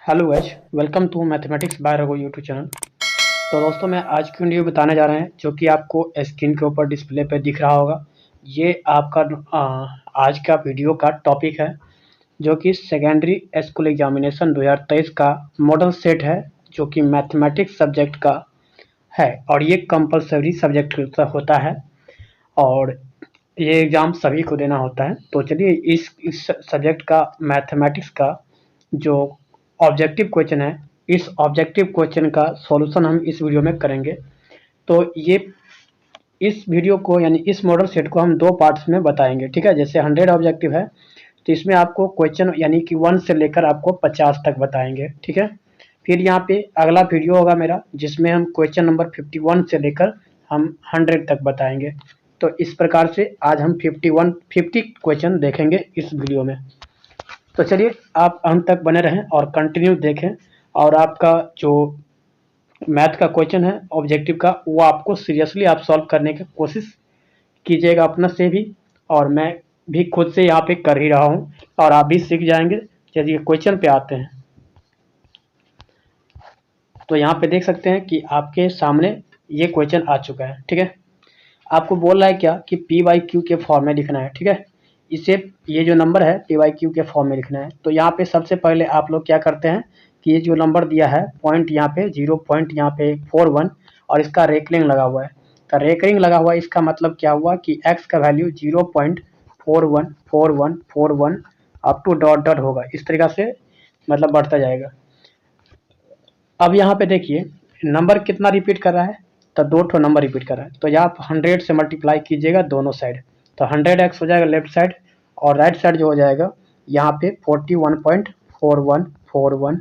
Hello guys, welcome to mathematics by Raghu YouTube channel. तो दोस्तों, मैं आज की वीडियो बताने जा रहे हैं जो कि आपको स्क्रीन के ऊपर डिस्प्ले पे दिख रहा होगा। ये आपका आज का वीडियो का टॉपिक है जो कि सेकेंडरी स्कूल एग्जामिनेशन 2023 का मॉडल सेट है जो कि मैथमेटिक्स सब्जेक्ट का है और ये कंपलसरी सब्जेक्ट होता है और ये एग्ज़ाम सभी को देना होता है। तो चलिए इस सब्जेक्ट का मैथमेटिक्स का जो ऑब्जेक्टिव क्वेश्चन है, इस ऑब्जेक्टिव क्वेश्चन का सॉल्यूशन हम इस वीडियो में करेंगे। तो ये इस वीडियो को यानी इस मॉडल सेट को हम 2 पार्ट्स में बताएँगे, ठीक है? जैसे 100 ऑब्जेक्टिव है, तो इसमें आपको क्वेश्चन यानी कि 1 से लेकर आपको 50 तक बताएँगे, ठीक है? फिर यहाँ पे अगला वीडियो होगा मेरा जिसमें हम क्वेश्चन नंबर 51 से लेकर हम 100 तक बताएँगे। तो इस प्रकार से आज हम 50 क्वेश्चन देखेंगे इस वीडियो में। तो चलिए आप अंत तक बने रहें और कंटिन्यू देखें और आपका जो मैथ का क्वेश्चन है ऑब्जेक्टिव का वो आपको सीरियसली आप सॉल्व करने की कोशिश कीजिएगा अपना से भी, और मैं भी खुद से यहाँ पे कर ही रहा हूँ और आप भी सीख जाएंगे। चलिए क्वेश्चन पे आते हैं। तो यहाँ पे देख सकते हैं कि आपके सामने ये क्वेश्चन आ चुका है, ठीक है? आपको बोल रहा है क्या कि पी बाई क्यू के फॉर्म में लिखना है, ठीक है? इसे ये जो नंबर है पी बाई क्यू के फॉर्म में लिखना है। तो यहाँ पे सबसे पहले आप लोग क्या करते हैं कि ये जो नंबर दिया है पॉइंट यहाँ पे 0.41 और इसका रेकरिंग लगा हुआ है। तो रेकरिंग लगा हुआ है इसका मतलब क्या हुआ कि x का value 0.414141 up to dot dot होगा, इस तरीका से मतलब बढ़ता जाएगा। अब यहाँ पे देखिए नंबर कितना रिपीट कर रहा है, तो 2 ठो नंबर रिपीट कर रहा है। तो यहाँ 100 से मल्टीप्लाई कीजिएगा दोनों साइड, तो 100x हो जाएगा लेफ्ट साइड और राइट साइड जो हो जाएगा यहाँ पे 41.4141,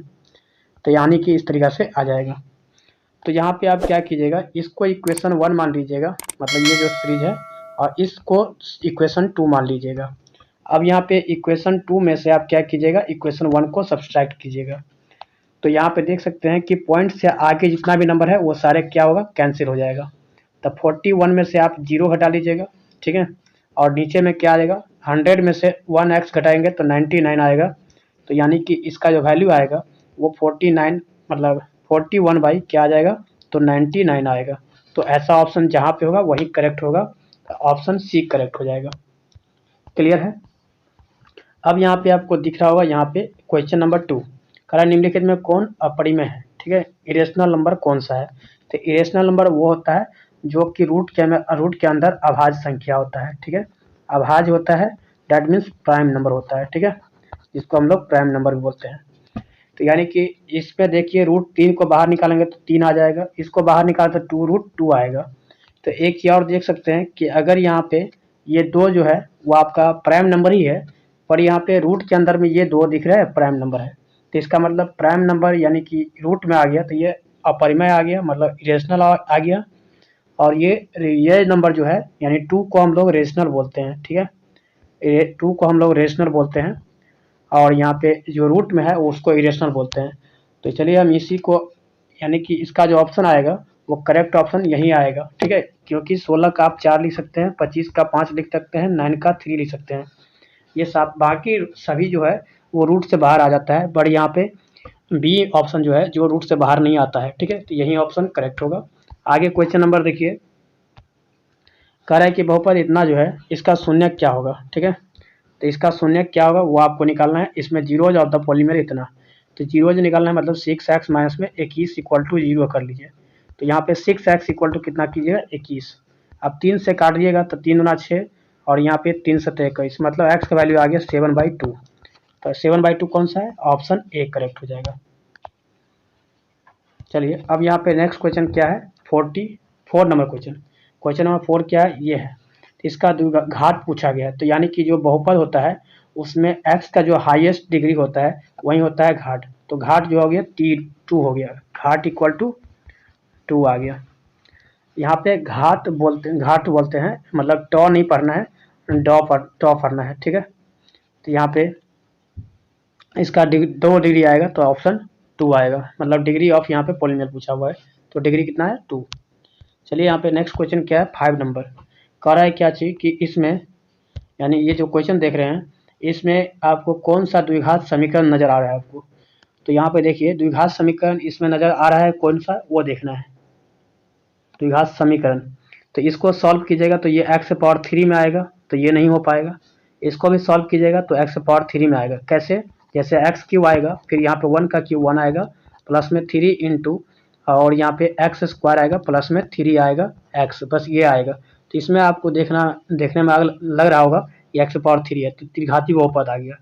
तो यानी कि इस तरीका से आ जाएगा। तो यहाँ पे आप क्या कीजिएगा, इसको इक्वेशन 1 मान लीजिएगा, मतलब ये जो सीरीज है, और इसको इक्वेशन 2 मान लीजिएगा। अब यहाँ पे इक्वेशन 2 में से आप क्या कीजिएगा, इक्वेशन 1 को सब्सट्रैक्ट कीजिएगा। तो यहाँ पे देख सकते हैं कि पॉइंट से आगे जितना भी नंबर है वो सारे क्या होगा, कैंसिल हो जाएगा। तब 41 में से आप 0 हटा लीजिएगा, ठीक है? और नीचे में क्या आएगा, 100 में से 1x घटाएंगे तो 99 आएगा। तो यानी कि इसका जो वैल्यू आएगा वो 49 मतलब 41 बाई क्या आ जाएगा, तो 99 आएगा। तो ऐसा ऑप्शन जहाँ पे होगा वही करेक्ट होगा, ऑप्शन सी करेक्ट हो जाएगा। क्लियर है? अब यहाँ पे आपको दिख रहा होगा, यहाँ पे क्वेश्चन नंबर 2 कह रहा है निम्नलिखित में कौन अपरिमेय है, ठीक है? इरेशनल नंबर कौन सा है? तो इरेशनल नंबर वो होता है जो कि रूट के अंदर अभाज्य संख्या होता है, ठीक है? अभाज्य होता है, दैट मीन्स प्राइम नंबर होता है, ठीक है? जिसको हम लोग प्राइम नंबर भी बोलते हैं। तो यानी कि इस पे देखिए √3 को बाहर निकालेंगे तो 3 आ जाएगा, इसको बाहर निकाले तो 2√2 आएगा। तो एक चीज़ और देख सकते हैं कि अगर यहाँ पे ये 2 जो है वो आपका प्राइम नंबर ही है, पर यहाँ पे रूट के अंदर में ये 2 दिख रहा है प्राइम नंबर है, तो इसका मतलब प्राइम नंबर यानी कि रूट में आ गया तो ये अपरिमेय आ गया, मतलब इरेशनल आ गया। और ये नंबर जो है यानी 2 को हम लोग रेशनल बोलते हैं, ठीक है? ये 2 को हम लोग रेशनल बोलते हैं और यहाँ पे जो रूट में है वो उसको इरेशनल बोलते हैं। तो चलिए हम इसी को यानी कि इसका जो ऑप्शन आएगा वो करेक्ट ऑप्शन यही आएगा, ठीक है? क्योंकि 16 का आप 4 लिख सकते हैं, 25 का 5 लिख सकते हैं, 9 का 3 लिख सकते हैं। ये सब बाकी सभी जो है वो रूट से बाहर आ जाता है, बट यहाँ पे बी ऑप्शन जो है जो रूट से बाहर नहीं आता है, ठीक है? तो यही ऑप्शन करेक्ट होगा। आगे क्वेश्चन नंबर देखिए, कह रहा है कि बहुपद इतना जो है इसका शून्य क्या होगा, ठीक है? तो इसका शून्य क्या होगा वो आपको निकालना है। इसमें जीरोज ऑफ द पॉलीमर इतना, तो जीरोज निकालना है, मतलब 6x माइनस में 21 इक्वल टू 0 कर लीजिए। तो यहाँ पे 6x इक्वल टू कितना कीजिएगा, 21। अब 3 से काटिएगा तो 3 गुना 6 और यहाँ पे 3 सत्ते 21, मतलब x का वैल्यू आ गया 7/2। तो 7/2 कौन सा है, ऑप्शन ए करेक्ट हो जाएगा। चलिए अब यहाँ पे नेक्स्ट क्वेश्चन क्या है, 44 नंबर क्वेश्चन। क्वेश्चन नंबर 4 क्या है, ये है। तो इसका घात पूछा गया है, तो यानी कि जो बहुपद होता है उसमें x का जो हाईएस्ट डिग्री होता है वही होता है घाट। तो घाट जो हो गया T2 हो गया, घाट इक्वल टू 2 आ गया। यहाँ पे घाट बोलते हैं, मतलब टॉ नहीं पढ़ना है, टॉ पढ़ना है, ठीक है? तो यहाँ पे इसका 2 डिग्री आएगा तो ऑप्शन 2 आएगा, मतलब डिग्री ऑफ यहाँ पे पॉलिनोमियल पूछा हुआ है, तो डिग्री कितना है 2। चलिए यहाँ पे नेक्स्ट क्वेश्चन क्या है, 5 नंबर। कह रहा है क्या चीज़ कि इसमें यानी ये जो क्वेश्चन देख रहे हैं इसमें आपको कौन सा द्विघात समीकरण नजर आ रहा है आपको। तो यहाँ पे देखिए द्विघात समीकरण इसमें नज़र आ रहा है कौन सा, वो देखना है द्विघात समीकरण। तो इसको सॉल्व कीजिएगा तो ये एक्स पावर 3 में आएगा, तो ये नहीं हो पाएगा। इसको भी सॉल्व कीजिएगा तो एक्स पावर 3 में आएगा। कैसे? जैसे एक्स क्यूब आएगा, फिर यहाँ पे 1 का क्यूब 1 आएगा, प्लस में 3 इंटू और यहाँ पे एक्स स्क्वायर आएगा, प्लस में 3 आएगा एक्स, बस ये आएगा। तो इसमें आपको देखने में लग रहा होगा ये एक्स पावर 3 है, तो त्रिघाती बहुपद आ गया।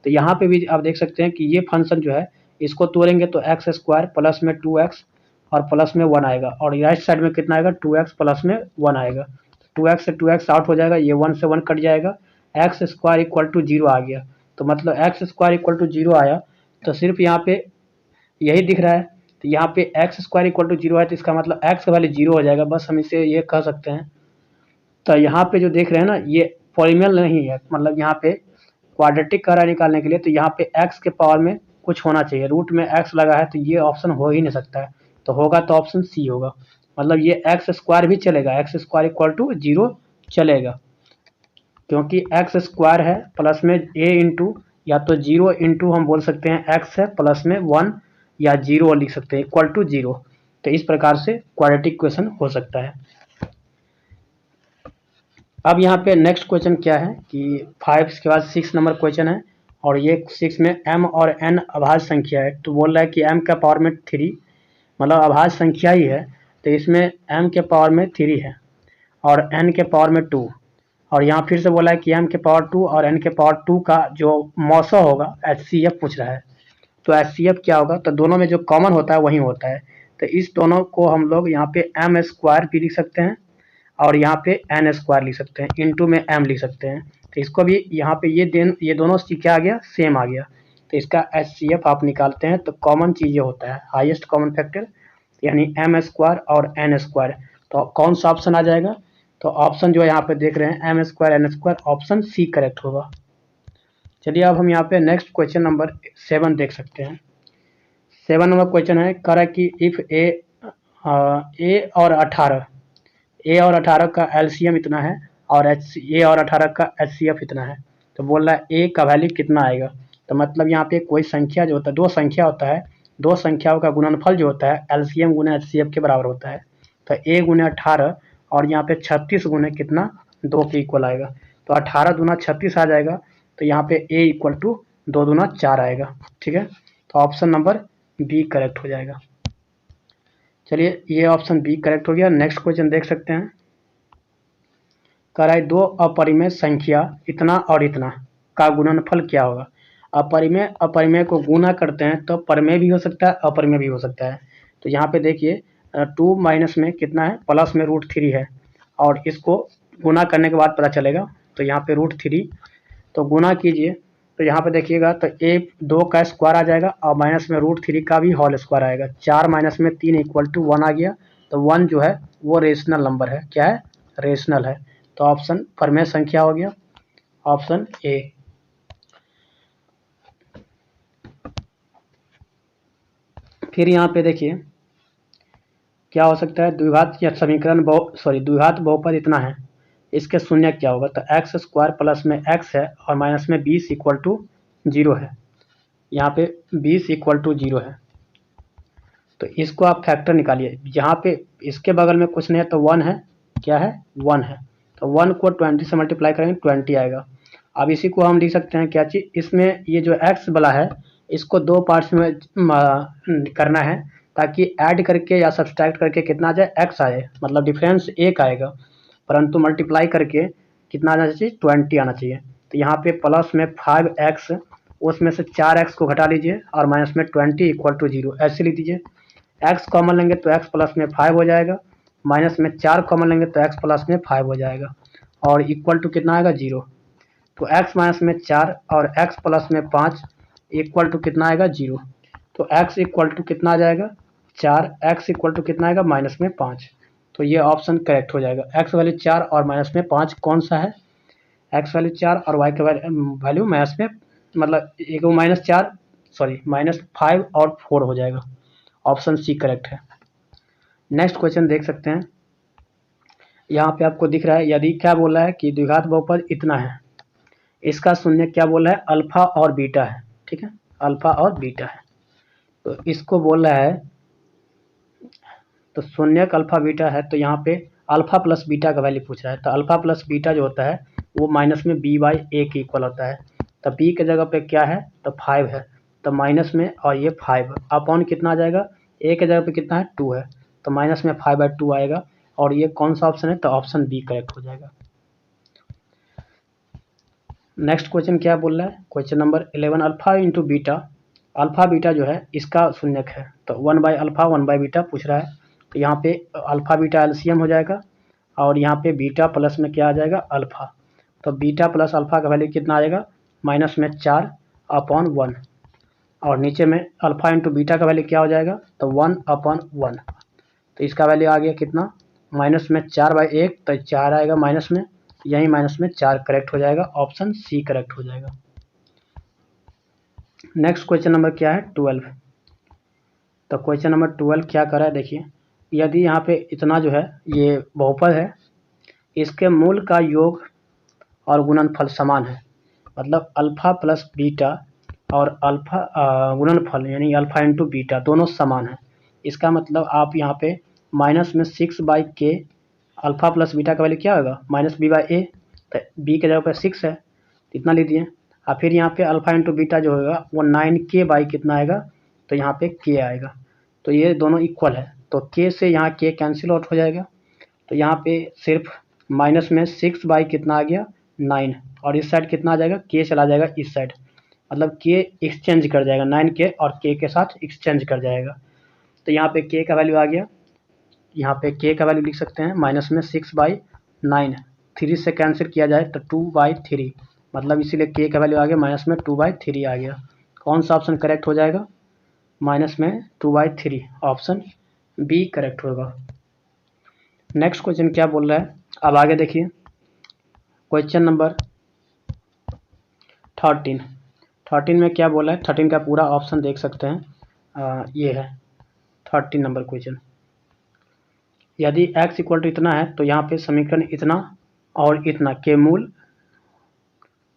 तो यहाँ पे भी आप देख सकते हैं कि ये फंक्शन जो है इसको तोड़ेंगे तो एक्स स्क्वायर प्लस में 2x और प्लस में 1 आएगा, और राइट साइड में कितना आएगा 2x प्लस में 1 आएगा। 2x से 2x आउट हो जाएगा, ये 1 से 1 कट जाएगा, एक्स स्क्वायर इक्वल टू 0 आ गया। तो मतलब एक्स स्क्वायर इक्वल टू 0 आया, तो सिर्फ यहाँ पे यही दिख रहा है। तो यहाँ पे एक्स स्क्वायर इक्वल टू 0 है, तो इसका मतलब एक्स का वैल्यू 0 हो जाएगा, बस हम इसे ये कह सकते हैं। तो यहाँ पे जो देख रहे हैं ना, ये पॉलीनोमियल नहीं है, मतलब यहाँ पे क्वाड्रेटिक कह रहा है निकालने के लिए, तो यहाँ पे x के पावर में कुछ होना चाहिए, रूट में x लगा है, तो ये ऑप्शन हो ही नहीं सकता है। तो होगा तो ऑप्शन सी होगा, मतलब ये एक्स स्क्वायर भी चलेगा, एक्स स्क्वायर इक्वल टू 0 चलेगा, क्योंकि एक्स स्क्वायर है प्लस में a इंटू, या तो 0 इंटू हम बोल सकते हैं x है, प्लस में 1 या 0 लिख सकते हैं इक्वल टू 0। तो इस प्रकार से क्वाड्रेटिक क्वेश्चन हो सकता है। अब यहाँ पे नेक्स्ट क्वेश्चन क्या है कि 5 के बाद 6 नंबर क्वेश्चन है, और ये 6 में m और n अभाज्य संख्या है। तो बोल रहा है कि m का पावर में 3, मतलब अभाज्य संख्या ही है, तो इसमें m के पावर में 3 है और n के पावर में 2, और यहाँ फिर से बोला है कि m के पावर 2 और n के पावर 2 का जो मौसा होगा HCF पूछ रहा है। तो HCF क्या होगा, तो दोनों में जो कॉमन होता है वही होता है। तो इस दोनों को हम लोग यहाँ पे m स्क्वायर भी लिख सकते हैं और यहाँ पे n स्क्वायर लिख सकते हैं, इंटू में m लिख सकते हैं। तो इसको भी यहाँ पे ये दोनों क्या आ गया, सेम आ गया। तो इसका HCF आप निकालते हैं तो कॉमन चीज़ ये होता है हाईएस्ट कॉमन फैक्टर, यानी m स्क्वायर और n स्क्वायर। तो कौन सा ऑप्शन आ जाएगा, तो ऑप्शन जो यहाँ पे देख रहे हैं m square n square, option C correct होगा। चलिए अब हम यहाँ पे नेक्स्ट क्वेश्चन नंबर 7 देख सकते हैं। 7 नंबर क्वेश्चन है, कह रहा है कि इफ a और 18 का एलसीएम इतना है और a और 18 का HCF इतना है, तो बोल रहा है a का वैल्यू कितना आएगा। तो मतलब यहाँ पे कोई संख्या जो होता है, दो संख्या होता है, दो संख्याओं का गुणनफल जो होता है एलसीएम गुना HCF के बराबर होता है। तो a गुना 18 और यहाँ पे 36 गुना कितना, 2 के इक्वल आएगा। तो 18 दूना 36 आ जाएगा, तो यहाँ पे a इक्वल टू 2 दूना 4 आएगा। ठीक है, तो ऑप्शन नंबर बी करेक्ट हो जाएगा। चलिए ये ऑप्शन बी करेक्ट हो गया। नेक्स्ट क्वेश्चन देख सकते हैं, कह रहा है दो अपरिमेय संख्या इतना और इतना का गुणनफल क्या होगा। अपरिमेय को गुना करते हैं तो परिमेय भी हो सकता है, अपरिमेय भी हो सकता है। तो यहाँ पे देखिए 2 माइनस में कितना है, प्लस में √3 है, और इसको गुना करने के बाद पता चलेगा। तो यहाँ पे √3, तो गुना कीजिए तो यहाँ पे देखिएगा तो 2 का स्क्वायर आ जाएगा और माइनस में √3 का भी होल स्क्वायर आएगा। 4 माइनस में 3 इक्वल टू 1 आ गया। तो 1 जो है वो रेशनल नंबर है, क्या है, रेशनल है। तो ऑप्शन परिमेय संख्या हो गया, ऑप्शन ए। फिर यहाँ पे देखिए क्या हो सकता है, द्विघात या समीकरण द्विघात बहुपद इतना है, इसके शून्य क्या होगा। तो एक्स स्क्वायर प्लस में x है और माइनस में 20 इक्वल टू 0 है। यहाँ पे 20 इक्वल टू 0 है, तो इसको आप फैक्टर निकालिए। यहाँ पे इसके बगल में कुछ नहीं है तो 1 है, क्या है, 1 है। तो 1 को 20 से मल्टीप्लाई करेंगे 20 आएगा। अब इसी को हम लिख सकते हैं क्या चीज़, इसमें ये जो x वाला है इसको 2 पार्ट्स में करना है, ताकि ऐड करके या सब्सट्रैक्ट करके कितना आ जाए, x आए, मतलब डिफरेंस 1 आएगा, परंतु मल्टीप्लाई करके कितना आना चाहिए, 20 आना चाहिए। तो यहाँ पे प्लस में 5x, उसमें से 4x को घटा लीजिए और माइनस में 20 इक्वल टू 0 ऐसे लिख दीजिए। x कॉमन लेंगे तो x प्लस में 5 हो जाएगा, माइनस में 4 कॉमन लेंगे तो x प्लस में 5 हो जाएगा, और इक्वल टू कितना आएगा, 0। तो x माइनस में 4 और x प्लस में 5 इक्वल टू कितना आएगा, 0। तो x इक्वल टू कितना आ जाएगा, 4, x इक्वल टू कितना आएगा, माइनस में 5। तो ये ऑप्शन करेक्ट हो जाएगा। x वैल्यू 4 और माइनस में 5 कौन सा है, x वैल्यू 4 और y का वैल्यू माइनस में, मतलब एक -5 और 4 हो जाएगा। ऑप्शन सी करेक्ट है। नेक्स्ट क्वेश्चन देख सकते हैं, यहाँ पे आपको दिख रहा है, यदि क्या बोला है कि द्विघात बहुपद इतना है, इसका शून्य क्या बोला है, अल्फा और बीटा है। ठीक है, अल्फा और बीटा है। तो इसको बोल रहा है, तो शून्यक अल्फा बीटा है, तो यहाँ पे अल्फा प्लस बीटा का वैल्यू पूछ रहा है। तो अल्फा प्लस बीटा जो होता है वो माइनस में बी बाई ए के इक्वल होता है। तो बी के जगह पे क्या है, तो 5 है, तो माइनस में, और ये 5 अपॉन कितना आ जाएगा, ए के जगह पे कितना है, 2 है, तो माइनस में 5/2 आएगा। और ये कौन सा ऑप्शन है, तो ऑप्शन बी करेक्ट हो जाएगा। नेक्स्ट क्वेश्चन क्या बोल रहा है, question number 11, alpha into beta, alpha beta जो है इसका शून्यक है, तो 1/अल्फा 1/बीटा पूछ रहा है। तो यहाँ पे अल्फा बीटा एलसीएम हो जाएगा, और यहाँ पे बीटा प्लस में क्या आ जाएगा, अल्फा। तो बीटा प्लस अल्फा का वैल्यू कितना आएगा, माइनस में 4/1, और नीचे में अल्फा इंटू बीटा का वैल्यू क्या हो जाएगा, तो 1/1। तो इसका वैल्यू आ गया कितना, माइनस में 4/1, तो 4 आएगा माइनस में, यही माइनस में 4 करेक्ट हो जाएगा, ऑप्शन सी करेक्ट हो जाएगा। नेक्स्ट क्वेश्चन नंबर क्या है, 12। तो क्वेश्चन नंबर 12 क्या कर रहा है, देखिए, यदि यहाँ पे इतना जो है ये बहुपद है, इसके मूल का योग और गुणनफल समान है, मतलब अल्फा प्लस बीटा और अल्फा गुणनफल यानी अल्फा इंटू बीटा दोनों समान है। इसका मतलब आप यहाँ पे माइनस में 6/k, अल्फा प्लस बीटा का वैल्यू क्या होगा, माइनस b/a, तो b के जगह पे 6 है, इतना लीजिए। और फिर यहाँ पे अल्फा इंटू बीटा जो होगा वो 9k बाई कितना आएगा, तो यहाँ पे k आएगा। तो ये दोनों इक्वल है, तो k से यहाँ k कैंसिल आउट हो जाएगा। तो यहाँ पे सिर्फ माइनस में 6 बाई कितना आ गया, 9, और इस साइड कितना आ जाएगा, k चला जाएगा इस साइड, मतलब k एक्सचेंज कर जाएगा, 9k और k के साथ एक्सचेंज कर जाएगा। तो यहाँ पे k का वैल्यू आ गया, यहाँ पे k का वैल्यू लिख सकते हैं माइनस में 6/9, 3 से कैंसिल किया जाए तो 2/3, मतलब इसीलिए k का वैल्यू आ गया माइनस में 2/3 आ गया। कौन सा ऑप्शन करेक्ट हो जाएगा, माइनस में 2/3, ऑप्शन बी करेक्ट होगा। नेक्स्ट क्वेश्चन क्या बोल रहा है, अब आगे देखिए, क्वेश्चन नंबर 13 में क्या बोला है, 13 का पूरा ऑप्शन देख सकते हैं, ये है 13 नंबर क्वेश्चन। यदि x इक्वल टू इतना है, तो यहाँ पे समीकरण इतना और इतना के मूल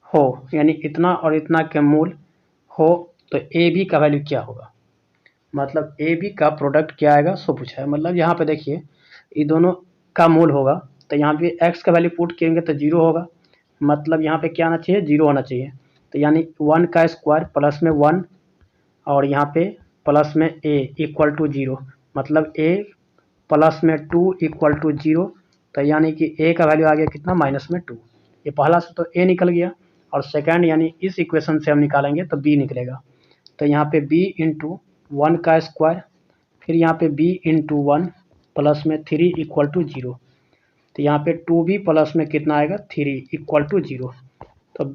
हो, यानी इतना और इतना के मूल हो, तो ए बी का वैल्यू क्या होगा, मतलब ए बी का प्रोडक्ट क्या आएगा, सो पूछा है। मतलब यहाँ पे देखिए ये दोनों का मूल होगा, तो यहाँ पे x का वैल्यू पुट करेंगे तो 0 होगा, मतलब यहाँ पे क्या आना चाहिए, 0 होना चाहिए। तो यानी 1 का स्क्वायर प्लस में 1, और यहाँ पे प्लस में a इक्वल टू 0, मतलब a प्लस में 2 इक्वल टू 0। तो यानी कि a का वैल्यू आ गया कितना, माइनस में 2। ये पहला से तो a निकल गया, और सेकंड यानी इस इक्वेशन से हम निकालेंगे तो b निकलेगा। तो यहाँ पे b इंटू 1 का स्क्वायर, फिर यहाँ पे b इंटू 1 प्लस में 3 इक्वल टू 0। तो यहाँ पे 2b प्लस में कितना आएगा, 3 इक्वल टू 0। तो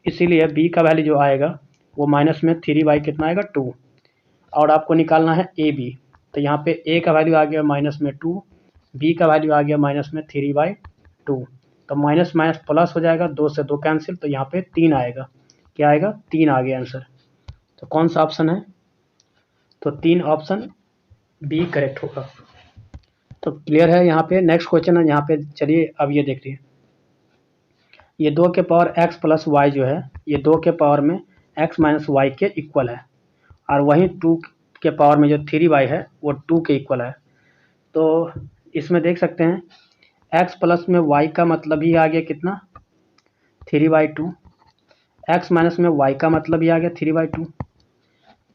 इसीलिए b का वैल्यू जो आएगा वो माइनस में 3 बाई कितना आएगा, 2, और आपको निकालना है ए बी। तो यहाँ पे a का वैल्यू आ गया माइनस में 2, b का वैल्यू आ गया माइनस में 3/2। तो माइनस माइनस प्लस हो जाएगा, 2 से 2 कैंसिल, तो यहाँ पे 3 आएगा, क्या आएगा, 3 आ गया आंसर। तो कौन सा ऑप्शन है, तो 3 ऑप्शन बी करेक्ट होगा। तो क्लियर है यहाँ पे। नेक्स्ट क्वेश्चन है यहाँ पे, चलिए अब ये देख लीजिए, ये 2 के पावर x प्लस वाई जो है, ये 2 के पावर में x माइनस वाई के इक्वल है, और वहीं 2 के पावर में जो 3y है वो 2 के इक्वल है। तो इसमें देख सकते हैं x प्लस में y का मतलब ही आ गया कितना, 3/2, x माइनस में y का मतलब ही आ गया 3/2।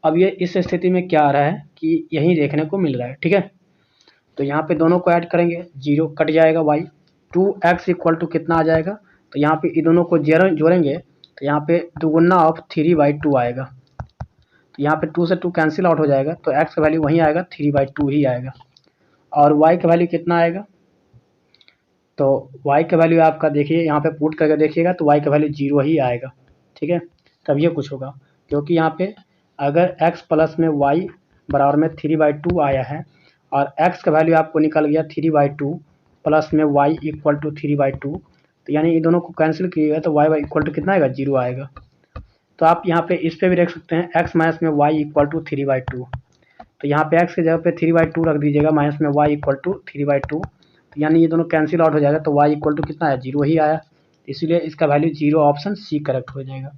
अब ये इस स्थिति में क्या आ रहा है कि यही देखने को मिल रहा है, ठीक है। तो यहाँ पे दोनों को ऐड करेंगे, 0 कट जाएगा y, 2x इक्वल टू कितना आ जाएगा, तो यहाँ पे इन दोनों को जोड़ेंगे तो यहाँ पे दुगुना ऑफ 3/2 आएगा। तो यहाँ पे 2 से 2 कैंसिल आउट हो जाएगा, तो x का वैल्यू वहीं आएगा, 3/2 ही आएगा। और y का वैल्यू कितना आएगा, तो y का वैल्यू आपका देखिए यहाँ पे पुट करके देखिएगा तो y का वैल्यू 0 ही आएगा, ठीक है। तब ये कुछ होगा, क्योंकि यहाँ पे अगर x प्लस में y बराबर में 3/2 आया है, और x का वैल्यू आपको निकल गया 3/2 प्लस में y इक्वल टू 3/2, तो यानी ये दोनों को कैंसिल किएगा तो y इक्वल टू कितना आएगा, 0 आएगा। तो आप यहाँ पे इस पे भी रख सकते हैं, x माइनस में y इक्वल टू 3/2, तो यहाँ पे x की जगह पे 3/2 रख दीजिएगा, माइनस में y इक्वल टू 3/2, तो यानी ये दोनों कैंसिल आउट हो जाएगा, तो y इक्वल टू कितना आया, 0 ही आया, इसलिए इसका वैल्यू 0, ऑप्शन सी करेक्ट हो जाएगा।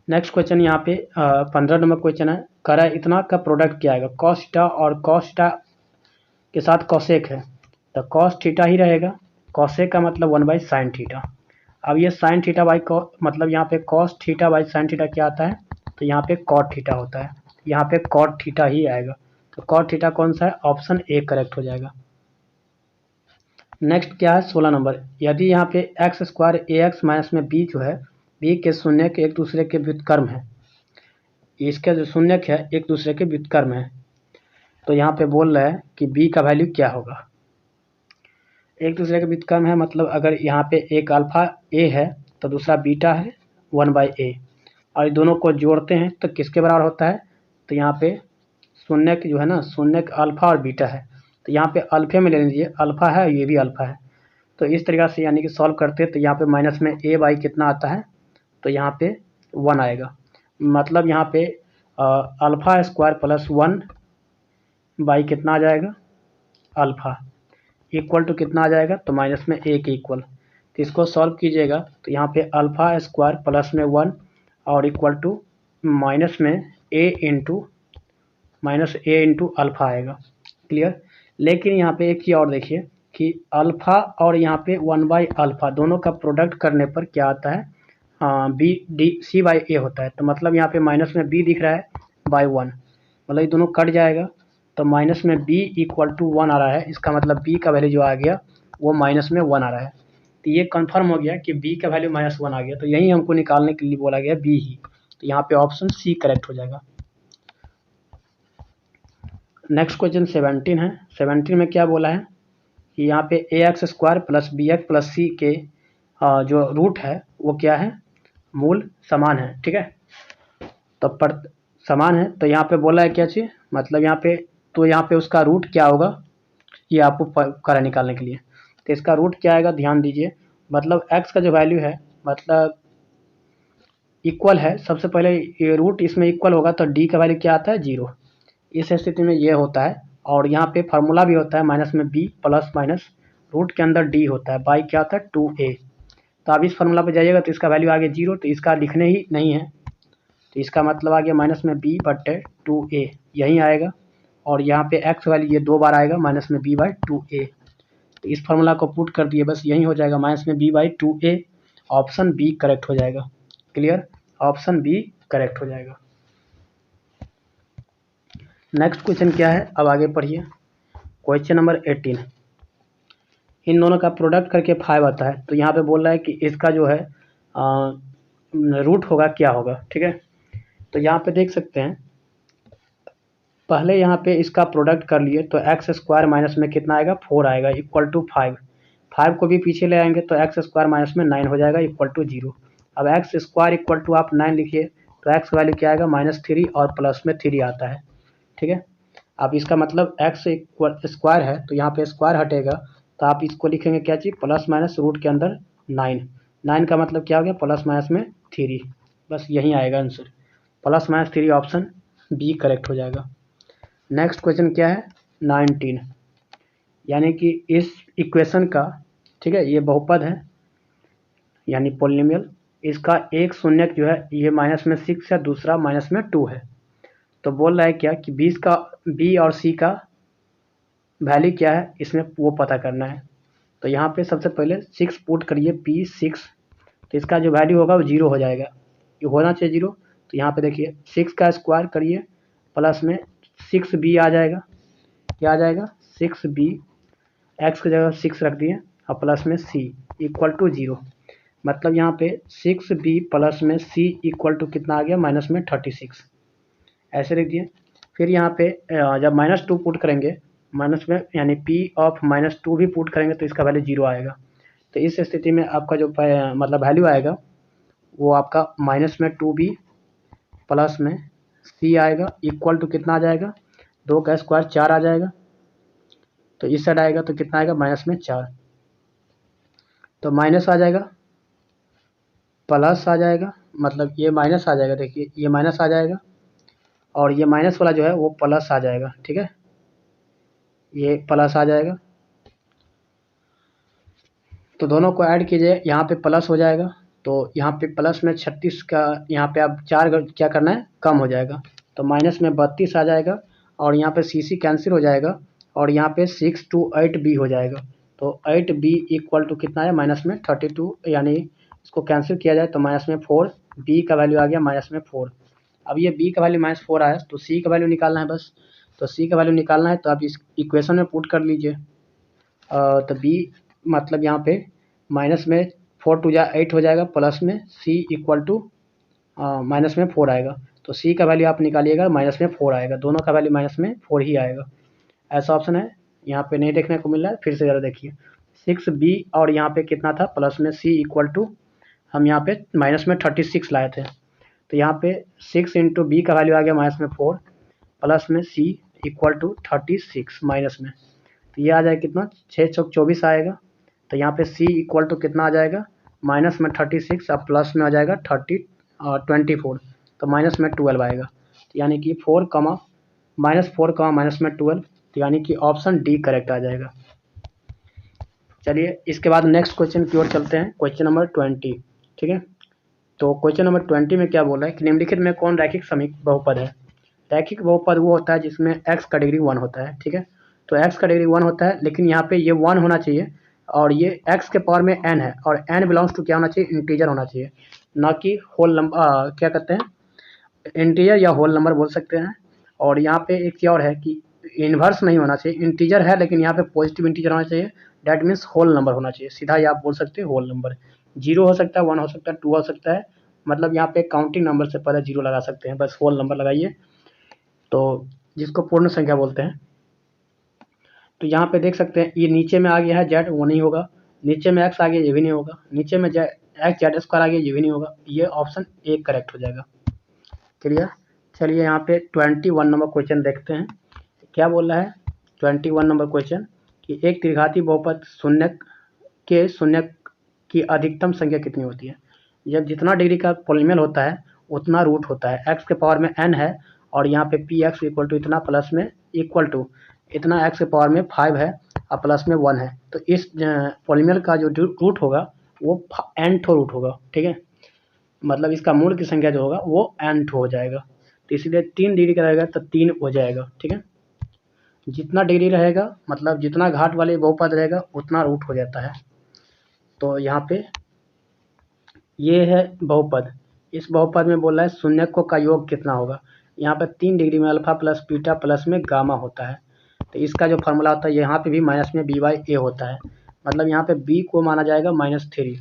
नेक्स्ट क्वेश्चन यहाँ पे 15 नंबर क्वेश्चन है, कह रहा है इतना का प्रोडक्ट क्या आएगा, कॉस थीटा और कॉस थीटा के साथ कॉसेक है, तो कॉस थीटा ही रहेगा, कॉसेक का मतलब 1/sin थीटा। अब ये साइन थीटा बाई मतलब यहाँ पे cos theta by sine theta क्या आता है, तो यहाँ पे कॉट थीटा होता है, यहाँ पे कॉट थीटा ही आएगा, तो कॉट थीटा कौन सा है, ऑप्शन ए करेक्ट हो जाएगा। नेक्स्ट क्या है 16 नंबर, यदि यहाँ पे एक्स स्क्वायर ए एक्स माइनस में बी जो है, बी के शून्य के एक दूसरे के व्युत्क्रम है, इसके जो शून्य है एक दूसरे के व्युत्क्रम है, तो यहाँ पे बोल रहा है कि बी का वैल्यू क्या होगा। एक दूसरे के व्युत्क्रम है मतलब अगर यहाँ पे एक अल्फा ए है तो दूसरा बीटा है 1/a, और दोनों को जोड़ते हैं तो किसके बराबर होता है, तो यहाँ पे शून्य जो है ना, शून्य अल्फा और बीटा है, तो यहाँ पे अल्फे में ले लीजिए, अल्फा है ये भी अल्फा है, तो इस तरीक़ा से यानी कि सॉल्व करते हैं तो यहाँ पे माइनस में a बाई कितना आता है, तो यहाँ पे 1 आएगा, मतलब यहाँ पे अल्फा स्क्वायर प्लस 1 बाई कितना आ जाएगा, अल्फा इक्वल टू कितना आ जाएगा, तो माइनस में ए के इक्वल, तो इसको सॉल्व कीजिएगा तो यहाँ पे अल्फा स्क्वायर प्लस में 1 और इक्वल टू माइनस में ए इंटू अल्फा आएगा, क्लियर। लेकिन यहाँ पे एक चीज़ और देखिए कि अल्फा और यहाँ पे 1/अल्फा दोनों का प्रोडक्ट करने पर क्या आता है, बी डी सी बाई ए होता है, तो मतलब यहाँ पे माइनस में बी दिख रहा है बाई 1, मतलब ये दोनों कट जाएगा, तो माइनस में b इक्वल टू 1 आ रहा है, इसका मतलब b का वैल्यू जो आ गया वो माइनस में 1 आ रहा है, तो ये कंफर्म हो गया कि b का वैल्यू -1 आ गया, तो यही हमको निकालने के लिए बोला गया b ही, तो यहाँ पे ऑप्शन सी करेक्ट हो जाएगा। नेक्स्ट क्वेश्चन 17 है, 17 में क्या बोला है कि यहाँ पे ax square plus B X plus C के जो रूट है वो क्या है, मूल समान है, ठीक है, तो पर समान है, तो यहाँ पे बोला है क्या चीज़, मतलब यहाँ पे, तो यहाँ पे उसका रूट क्या होगा ये आपको करा निकालने के लिए, तो इसका रूट क्या आएगा ध्यान दीजिए, मतलब x का जो वैल्यू है मतलब इक्वल है, सबसे पहले ये रूट इसमें इक्वल होगा तो d का वैल्यू क्या आता है 0, इस स्थिति में ये होता है, और यहाँ पे फार्मूला भी होता है माइनस में b प्लस माइनस रूट के अंदर d होता है बाई क्या आता है 2a, तो आप इस फार्मूला पे जाइएगा तो इसका वैल्यू आ गया 0, तो इसका लिखने ही नहीं है, तो इसका मतलब आ गया माइनस में b/2a यही आएगा, और यहाँ पे x वैल्यू ये 2 बार आएगा माइनस में b/2a, तो इस फार्मूला को पुट कर दिए बस यही हो जाएगा माइनस में b/2a, ऑप्शन बी करेक्ट हो जाएगा, क्लियर, ऑप्शन बी करेक्ट हो जाएगा। नेक्स्ट क्वेश्चन क्या है, अब आगे पढ़िए, क्वेश्चन नंबर 18, इन दोनों का प्रोडक्ट करके 5 आता है, तो यहाँ पे बोल रहा है कि इसका जो है रूट होगा क्या होगा, ठीक है, तो यहाँ पे देख सकते हैं पहले यहाँ पे इसका प्रोडक्ट कर लिए तो एक्स स्क्वायर माइनस में कितना आएगा 4 आएगा इक्वल टू 5 को भी पीछे ले आएंगे तो एक्स स्क्वायर माइनस में 9 हो जाएगा इक्वल टू 0, अब एक्स स्क्वायर इक्वल टू आप 9 लिखिए तो एक्स वैल्यू क्या आएगा -3 और प्लस में 3 आता है, ठीक है, अब इसका मतलब एक्स स्क्वायर है तो यहाँ पे स्क्वायर हटेगा, तो आप इसको लिखेंगे क्या चीज़ प्लस माइनस रूट के अंदर 9 का मतलब क्या हो गया प्लस माइनस में 3, बस यही आएगा answer, plus minus 3 option B correct हो जाएगा। नेक्स्ट क्वेश्चन क्या है 19, यानी कि इस इक्वेशन का, ठीक है, ये बहुपद है यानी पॉलिनोमियल, इसका एक शून्य जो है ये माइनस में 6 है, दूसरा माइनस में 2 है, तो बोल रहा है क्या कि बी और सी का वैल्यू क्या है इसमें वो पता करना है, तो यहाँ पे सबसे पहले 6 पुट करिए p6, तो इसका जो वैल्यू होगा वो 0 हो जाएगा, ये होना चाहिए 0, तो यहाँ पे देखिए 6 का स्क्वायर करिए प्लस में 6b आ जाएगा, क्या आ जाएगा 6b, x की जगह 6 रख दिए और प्लस में c इक्वल टू 0, मतलब यहाँ पे 6b प्लस में c इक्वल टू कितना आ गया -36, ऐसे लिख दिए, फिर यहाँ पे जब -2 पुट करेंगे माइनस में यानी p ऑफ -2 भी पुट करेंगे तो इसका वैल्यू 0 आएगा, तो इस स्थिति में आपका जो मतलब वैल्यू आएगा वो आपका -2b प्लस में c आएगा इक्वल टू कितना आ जाएगा 2 का स्क्वायर 4 आ जाएगा, तो इस साइड आएगा तो कितना आएगा -4, तो माइनस आ जाएगा प्लस आ जाएगा, मतलब ये माइनस आ जाएगा, देखिए ये माइनस आ जाएगा और ये माइनस वाला जो है वो प्लस आ जाएगा, ठीक है, ये प्लस आ जाएगा, तो दोनों को ऐड कीजिए यहाँ पे प्लस हो जाएगा, तो यहाँ पे प्लस में 36 का यहाँ पे अब 4 क्या करना है, कम हो जाएगा, तो माइनस में 32 आ जाएगा और यहाँ पे CC कैंसिल हो जाएगा और यहाँ पे 6 to 8B हो जाएगा। तो 8B इक्वल टू कितना है, माइनस में 32, यानी इसको कैंसिल किया जाए तो माइनस में 4, B का वैल्यू आ गया माइनस में 4। अब ये B का वैल्यू -4 आया तो C का वैल्यू निकालना है बस। तो C का वैल्यू निकालना है तो आप इस इक्वेशन में पुट कर लीजिए। तो B मतलब यहाँ पे माइनस में 4 टू 8 हो जाएगा, प्लस में C इक्वल टू माइनस में 4 आएगा। तो C का वैल्यू आप निकालिएगा माइनस में 4 आएगा, दोनों का वैल्यू माइनस में 4 ही आएगा। ऐसा ऑप्शन है, यहाँ पे नहीं देखने को मिल रहा है, फिर से ज़रा देखिए 6B और यहाँ पे कितना था, प्लस में C इक्वल टू हम यहाँ पे माइनस में 36 लाए थे, तो यहाँ पे 6 इंटू B का वैल्यू आ गया माइनस में 4, प्लस में C इक्वल टू 36 माइनस में, तो ये आ जाएगा कितना, 6 चौक 24 आएगा। तो यहाँ पे C इक्वल टू कितना आ जाएगा, माइनस में 36 अब प्लस में आ जाएगा 24, तो माइनस में 12 आएगा। तो यानी कि -4 माइनस में 12, तो यानी कि ऑप्शन डी करेक्ट आ जाएगा। चलिए इसके बाद नेक्स्ट क्वेश्चन की ओर चलते हैं, क्वेश्चन नंबर 20। ठीक है, तो क्वेश्चन नंबर 20 में क्या बोल रहा है कि निम्नलिखित में कौन रैखिक समीप बहुपद है। रैखिक बहुपद वो होता है जिसमें x का डिग्री 1 होता है। ठीक है, तो x का डिग्री 1 होता है, लेकिन यहाँ पे ये 1 होना चाहिए और ये x के पावर में n है और n बिलोंग्स टू क्या होना चाहिए, इंटीजर होना चाहिए, ना कि होल नंबर, क्या कहते हैं, इंटीजर या होल नंबर बोल सकते हैं। और यहाँ पे एक चीज़ और है कि इन्वर्स नहीं होना चाहिए, इंटीजर है लेकिन यहाँ पे पॉजिटिव इंटीजर होना चाहिए, डैट मीन्स होल नंबर होना चाहिए, सीधा ही आप बोल सकते हैं होल नंबर। 0 हो सकता है, 1 हो सकता है, 2 हो सकता है, मतलब यहाँ पे काउंटिंग नंबर से पहले 0 लगा सकते हैं, बस होल नंबर लगाइए, तो जिसको पूर्ण संख्या बोलते हैं। तो यहाँ पे देख सकते हैं ये नीचे में आ गया है z, वो नहीं होगा, नीचे में x आ गया, ये भी नहीं होगा, नीचे में x z स्क्वायर आ गया, ये भी नहीं होगा, ये ऑप्शन ए करेक्ट हो जाएगा। क्लियर। चलिए यहाँ पे 21 नंबर क्वेश्चन देखते हैं, क्या बोल रहा है 21 नंबर क्वेश्चन कि एक त्रिघाती बहुपद शून्य की अधिकतम संख्या कितनी होती है। जब जितना डिग्री का पॉलिनोमियल होता है उतना रूट होता है, x के पावर में n है और यहाँ पे px इक्वल टू इतना प्लस में इक्वल टू इतना x के पावर में 5 है और प्लस में 1 है, तो इस पॉलिनोमियल का जो रूट होगा वो n ठो रूट होगा। ठीक है, मतलब इसका मूल की संख्या जो होगा वो n ठो हो जाएगा, तो इसीलिए 3 डिग्री का रहेगा तो 3 हो जाएगा। ठीक है, जितना डिग्री रहेगा मतलब जितना घाट वाले बहुपद रहेगा उतना रूट हो जाता है। तो यहाँ पे ये है बहुपद, इस बहुपद में बोल रहा है शून्यकों का योग कितना होगा। यहाँ पे 3 डिग्री में अल्फा प्लस बीटा प्लस में गामा होता है, तो इसका जो फार्मूला होता है यहाँ पे भी माइनस में b/a होता है, मतलब यहाँ पे b को माना जाएगा -3,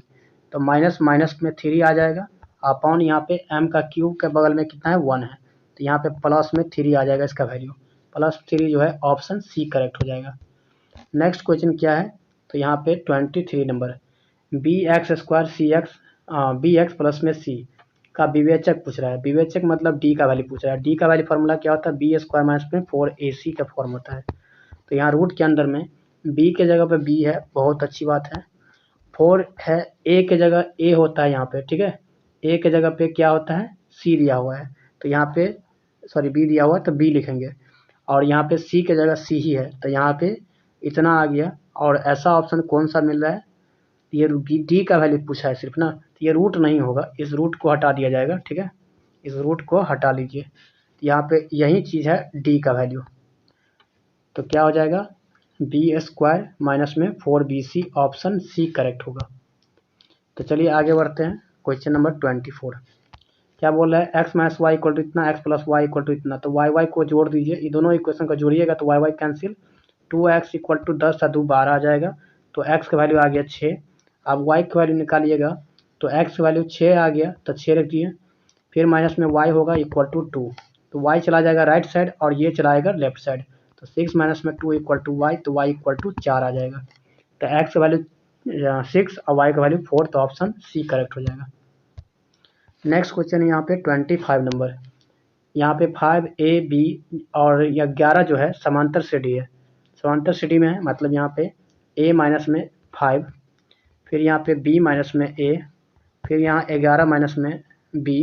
तो माइनस माइनस में 3 आ जाएगा अपॉन यहाँ पे m का क्यूब के बगल में कितना है 1 है, तो यहाँ पे प्लस में 3 आ जाएगा, इसका वैल्यू +3 जो है ऑप्शन सी करेक्ट हो जाएगा। नेक्स्ट क्वेश्चन क्या है, तो यहाँ पे 23 नंबर bx प्लस में c का विवेचक पूछ रहा है। विवेचक मतलब d का वैल्यू पूछ रहा है। d का वैल्यू फार्मूला क्या होता है, b स्क्वायर माइनस में 4ac का फॉर्म होता है। तो यहाँ रूट के अंदर में b के जगह पे b है, बहुत अच्छी बात है, 4 है, a के जगह a होता है यहाँ पे। ठीक है, a के जगह पे क्या होता है, c दिया हुआ है, तो यहाँ पे सॉरी b दिया हुआ है तो b लिखेंगे, और यहाँ पे c के जगह c ही है, तो यहाँ पे इतना आ गया। और ऐसा ऑप्शन कौन सा मिल रहा है, ये डी का वैल्यू पूछा है सिर्फ ना, तो ये रूट नहीं होगा, इस रूट को हटा दिया जाएगा। ठीक है, इस रूट को हटा लीजिए, तो यहाँ पे यही चीज़ है डी का वैल्यू, तो क्या हो जाएगा बी स्क्वायर माइनस में 4bc, ऑप्शन सी करेक्ट होगा। तो चलिए आगे बढ़ते हैं, क्वेश्चन नंबर 24 क्या बोल रहा है, x minus Y equal to इतना, x plus Y equal to इतना, तो y को जोड़ दीजिए, ये दोनों इक्वेशन को जोड़िएगा तो y cancel, 2x equal to 10 × 2 = 12 आ जाएगा, तो x का वैल्यू आ गया 6। अब y की वैल्यू निकालिएगा तो x की वैल्यू 6 आ गया, तो 6 रख दिए, फिर माइनस में y होगा इक्वल टू 2, तो y चला जाएगा राइट साइड और ये चलाएगा लेफ्ट साइड, तो 6 माइनस में 2 इक्वल टू y, तो y इक्वल टू 4 आ जाएगा, तो x की वैल्यू 6 और y का वैल्यू 4, तो ऑप्शन सी करेक्ट हो जाएगा। नेक्स्ट क्वेश्चन है यहाँ पे 25 नंबर, यहाँ पे 5ab और या 11 जो है समांतर श्रेणी है, समांतर श्रेणी में है, मतलब यहाँ पे a माइनस में 5, फिर यहाँ पे b माइनस में a, फिर यहाँ 11 माइनस में b,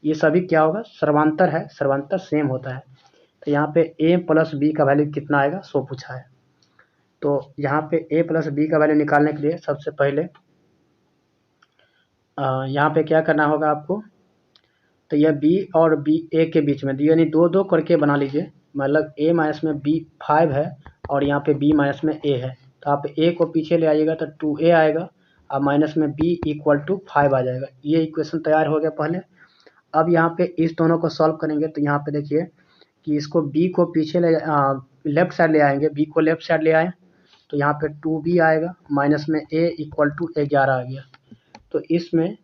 ये सभी क्या होगा, सर्वांतर है, सर्वांतर सेम होता है, तो यहाँ पे a प्लस b का वैल्यू कितना आएगा सो पूछा है। तो यहाँ पे a प्लस b का वैल्यू निकालने के लिए सबसे पहले यहाँ पे क्या करना होगा आपको, तो यह बी और बी ए के बीच में यानी दो दो करके बना लीजिए। मतलब ए माइनस में बी 5 है और यहाँ पे बी माइनस में ए है, तो आप ए को पीछे ले आइएगा तो 2a आएगा और माइनस में बी इक्वल टू 5 आ जाएगा। ये इक्वेशन तैयार हो गया पहले। अब यहाँ पे इस दोनों को सॉल्व करेंगे तो यहाँ पे देखिए कि इसको b को पीछे लेफ्ट साइड ले आएंगे, b को लेफ्ट साइड ले आए तो यहाँ पे 2b आएगा माइनस में a इक्वल टू 11 आ गया। तो इसमें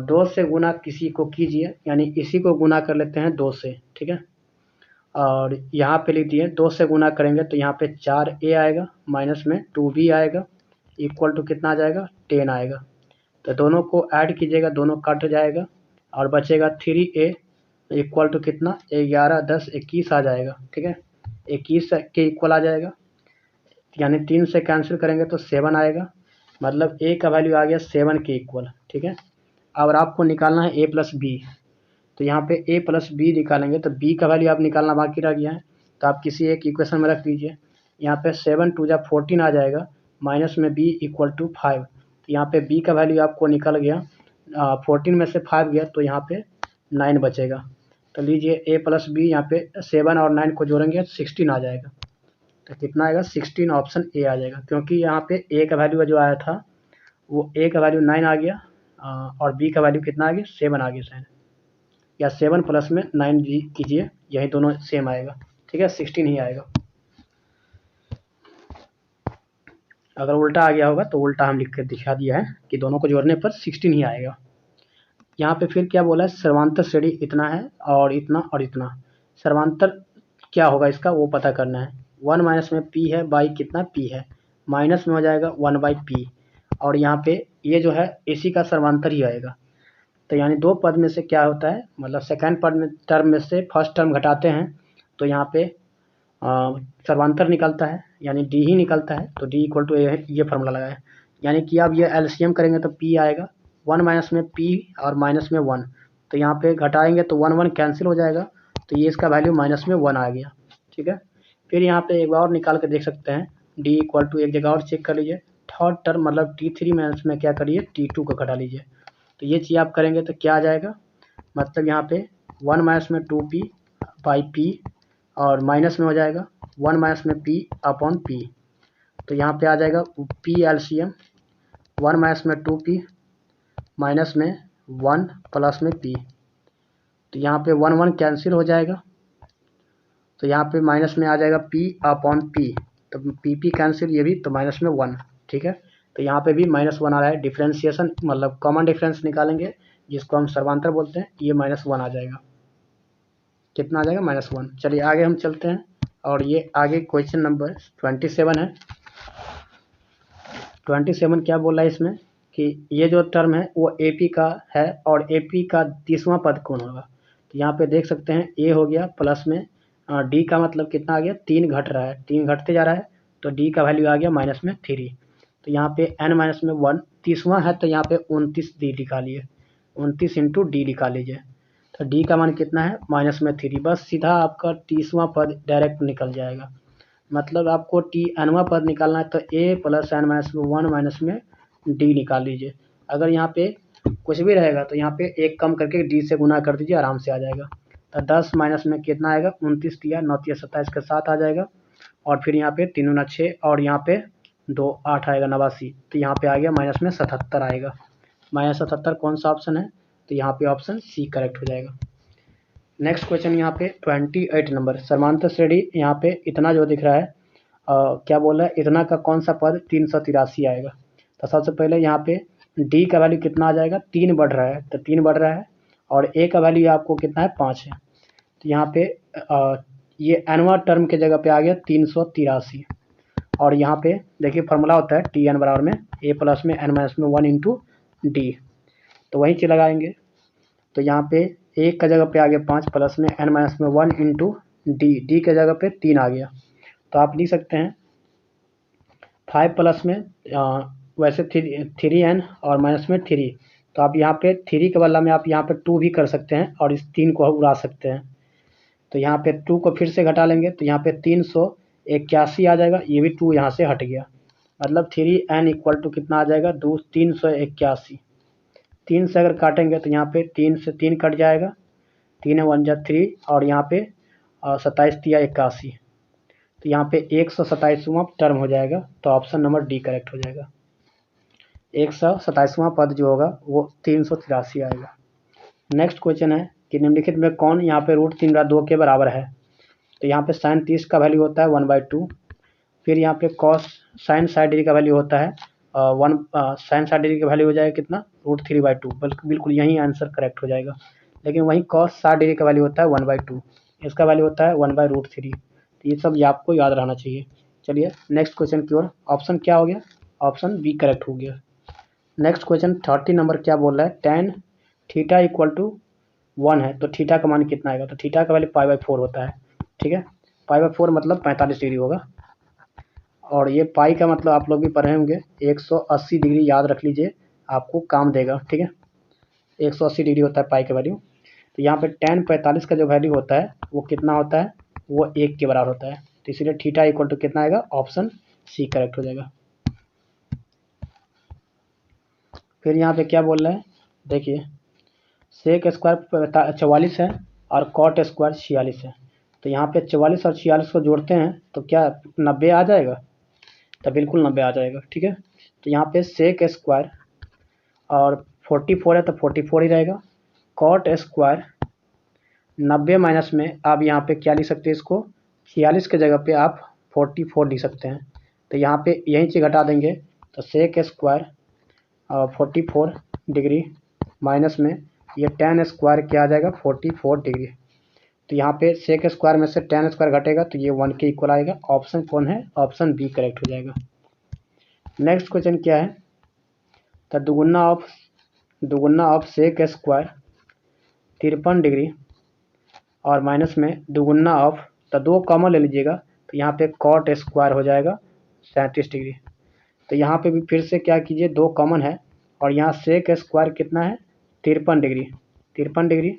2 से गुना किसी को कीजिए, यानी इसी को गुना कर लेते हैं 2 से, ठीक है। और यहाँ पे लिख दिए 2 से गुना करेंगे तो यहाँ पे 4a आएगा माइनस में 2b आएगा इक्वल टू कितना आ जाएगा 10 आएगा। तो दोनों को ऐड कीजिएगा, दोनों कट जाएगा और बचेगा 3a इक्वल टू कितना 11 10 21 आ जाएगा, ठीक है। 21 के इक्वल आ जाएगा, यानी 3 से कैंसिल करेंगे तो 7 आएगा, मतलब a का वैल्यू आ गया 7 के इक्वल, ठीक है। और आपको निकालना है a प्लस बी, तो यहाँ पे a प्लस बी निकालेंगे तो b का वैल्यू आप निकालना बाकी रह गया है, तो आप किसी एक इक्वेशन में रख दीजिए। यहाँ पे 7 2 जा 14 आ जाएगा माइनस में b इक्वल टू 5, तो यहाँ पे b का वैल्यू आपको निकल गया 14 में से 5 गया तो यहाँ पे 9 बचेगा। तो लीजिए a प्लस बी, यहाँ पे 7 और 9 को जोड़ेंगे 16 आ जाएगा। तो कितना आएगा 16, ऑप्शन ए आ जाएगा, क्योंकि यहाँ पे a का वैल्यू जो आया था वो a का वैल्यू 9 आ गया और b का वैल्यू कितना आ गया 7 आ गया शायद, या 7 प्लस में 9 जी कीजिए, यही दोनों सेम आएगा, ठीक है, 16 ही आएगा। अगर उल्टा आ गया होगा तो उल्टा हम लिख कर दिखा दिया है कि दोनों को जोड़ने पर 16 ही आएगा। यहाँ पे फिर क्या बोला है, सर्वांतर श्रेणी इतना है और इतना और इतना। सर्वांतर क्या होगा इसका वो पता करना है। 1 माइनस में p है बाई कितना p है, माइनस में हो जाएगा 1 बाई p, और यहाँ पे ये जो है इसी का सर्वांतर ही आएगा। तो यानी दो पद में से क्या होता है, मतलब सेकंड पद में टर्म में से फर्स्ट टर्म घटाते हैं तो यहाँ पे सर्वांतर निकलता है, यानी डी ही निकलता है। तो डी इक्वल टू ए है, ये फार्मूला लगाए, यानी कि आप ये एलसीएम करेंगे तो पी आएगा 1 माइनस में पी और माइनस में 1, तो यहाँ पे घटाएंगे तो 1 1 कैंसिल हो जाएगा, तो ये इसका वैल्यू माइनस में 1 आ गया, ठीक है। फिर यहाँ पे एक बार और निकाल के देख सकते हैं, डी इक्वल टू एक जगह और चेक कर लीजिए, थर्ड टर्म मतलब T3 माइनस में क्या करिए T2 को घटा लीजिए, तो ये चीज़ आप करेंगे तो क्या आ जाएगा, मतलब यहाँ पे 1 माइनस में 2p बाई p और माइनस में हो जाएगा 1 माइनस में p अपॉन p, तो यहाँ पे आ जाएगा p एलसीएम 1 माइनस में 2p माइनस में 1 प्लस में p, तो यहाँ पे 1 1 कैंसिल हो जाएगा, तो यहाँ पे माइनस में आ जाएगा p अपॉन p, तो p कैंसिल ये भी, तो माइनस में 1, ठीक है। तो यहाँ पे भी -1 आ रहा है, डिफ्रेंशिएशन मतलब कॉमन डिफरेंस निकालेंगे जिसको हम सर्वांतर बोलते हैं, ये -1 आ जाएगा, कितना आ जाएगा -1। चलिए आगे हम चलते हैं, और ये आगे क्वेश्चन नंबर 27 है। 27 क्या बोल रहा है इसमें कि ये जो टर्म है वो AP का है और AP का 30वां पद कौन होगा, तो यहाँ पे देख सकते हैं A हो गया प्लस में D का मतलब कितना आ गया 3 घट रहा है, 3 घटते जा रहा है, तो D का वैल्यू आ गया माइनस में 3, तो यहाँ पे n माइनस में 1 30वां है, तो यहाँ पे 29 D निकालिए, 29 इंटू D निकाल लीजिए, तो D का मान कितना है माइनस में 3, बस सीधा आपका 30वां पद डायरेक्ट निकल जाएगा। मतलब आपको nवां पद निकालना है तो a प्लस n माइनस में 1 माइनस में d निकाल लीजिए। अगर यहाँ पे कुछ भी रहेगा तो यहाँ पे एक कम करके d से गुना कर दीजिए, आराम से आ जाएगा। तो 10 माइनस में कितना आएगा 29 दिया, 9 तिया 27 के 7 आ जाएगा, और फिर यहाँ पे 3 गुना 6 और यहाँ पे 2 8 आएगा 89, तो यहाँ पे आ गया माइनस में 77 आएगा। -77 कौन सा ऑप्शन है, तो यहाँ पे ऑप्शन सी करेक्ट हो जाएगा। नेक्स्ट क्वेश्चन यहाँ पे 28 नंबर, समांतर श्रेणी यहाँ पे इतना जो दिख रहा है क्या बोल रहा है, इतना का कौन सा पद 383 आएगा। तो सबसे पहले यहाँ पे डी का वैल्यू कितना आ जाएगा, 3 बढ़ रहा है, तो 3 बढ़ रहा है, और ए का वैल्यू आपको कितना है 5 है, तो यहाँ पे ये एनवा टर्म के जगह पे आ गया 383, और यहाँ पे देखिए फार्मूला होता है टी एन बराबर में ए प्लस में एन माइनस में 1 इंटू डी, तो वहीं चीज लगाएंगे, तो यहाँ पे एक का जगह पे आ गया 5 प्लस में n माइनस में 1 इंटू डी के जगह पे 3 आ गया, तो आप लिख सकते हैं 5 प्लस में वैसे 3n और माइनस में 3, तो आप यहाँ पे 3 के बदला में आप यहाँ पे 2 भी कर सकते हैं और इस 3 को उड़ा सकते हैं, तो यहाँ पे 2 को फिर से घटा लेंगे तो यहाँ पे 381 आ जाएगा, ये भी 2 यहाँ से हट गया, मतलब 3n इक्वल टू कितना आ जाएगा 381, 3 से अगर काटेंगे तो यहाँ पे 3 से 3 कट जाएगा, 3 1 जा 3 और यहाँ पे 27 तिया 81, तो यहाँ पे 127वां टर्म हो जाएगा। तो ऑप्शन नंबर डी करेक्ट हो जाएगा। 127वां पद जो होगा वो 383 आएगा। नेक्स्ट क्वेश्चन है कि निम्नलिखित में कौन यहाँ पे √3/2 के बराबर है। तो यहाँ पे साइन 30 का वैल्यू होता है 1/2। फिर यहाँ पे कॉस साइन 60 डिग्री का वैल्यू होता है साइन 60 डिग्री का वैल्यू हो जाएगा कितना, √3/2। बिल्कुल यही आंसर करेक्ट हो जाएगा। लेकिन वहीं कॉस 60 डिग्री का वैल्यू होता है 1/2, इसका वैल्यू होता है 1/√3। तो ये सब आपको याद रहना चाहिए। चलिए नेक्स्ट क्वेश्चन की ओर। ऑप्शन क्या हो गया, ऑप्शन बी करेक्ट हो गया। नेक्स्ट क्वेश्चन 30 नंबर क्या बोल रहा है, tan थीटा = 1 है तो थीटा का मान कितना आएगा। तो थीटा का वैल्यू π/4 होता है, ठीक है। π/4 मतलब 45 डिग्री होगा, और ये पाई का मतलब आप लोग भी पढ़े होंगे 180 डिग्री, याद रख लीजिए आपको काम देगा, ठीक है। 180 डिग्री होता है पाई का वैल्यू। तो यहाँ पे tan 45 का जो वैल्यू होता है वो कितना होता है, वो 1 के बराबर होता है। तो इसलिए थीटा = कितना आएगा, ऑप्शन सी करेक्ट हो जाएगा। फिर यहाँ पे क्या बोल रहा है, देखिए सेक स्क्वायर 44 है और कॉट स्क्वायर 46 है। तो यहाँ पे 44 और 46 को जोड़ते हैं तो क्या 90 आ जाएगा, तो बिल्कुल 90 आ जाएगा, ठीक है। तो यहाँ पे सेक स्क्वायर और 44 है तो 44 ही रहेगा। कॉट स्क्वायर 90 माइनस में आप यहाँ पे क्या लिख सकते हैं, इसको 46 के जगह पे आप 44 लिख सकते हैं। तो यहाँ पे यही चीज़ घटा देंगे तो सेक स्क्वायर 44 डिग्री माइनस में ये tan स्क्वायर क्या आ जाएगा 44 डिग्री। तो यहाँ पे सेक स्क्वायर में से tan स्क्वायर घटेगा तो ये 1 के इक्वल आएगा। ऑप्शन कौन है, ऑप्शन बी करेक्ट हो जाएगा। नेक्स्ट क्वेश्चन क्या है, तो दुगुना ऑफ सेक स्क्वायर 53 डिग्री और माइनस में दुगुना ऑफ, तो 2 कॉमन ले लीजिएगा तो यहाँ पे कॉट स्क्वायर हो जाएगा 37 डिग्री। तो यहाँ पे भी फिर से क्या कीजिए, 2 कॉमन है और यहाँ सेक स्क्वायर कितना है 53 डिग्री, 53 डिग्री।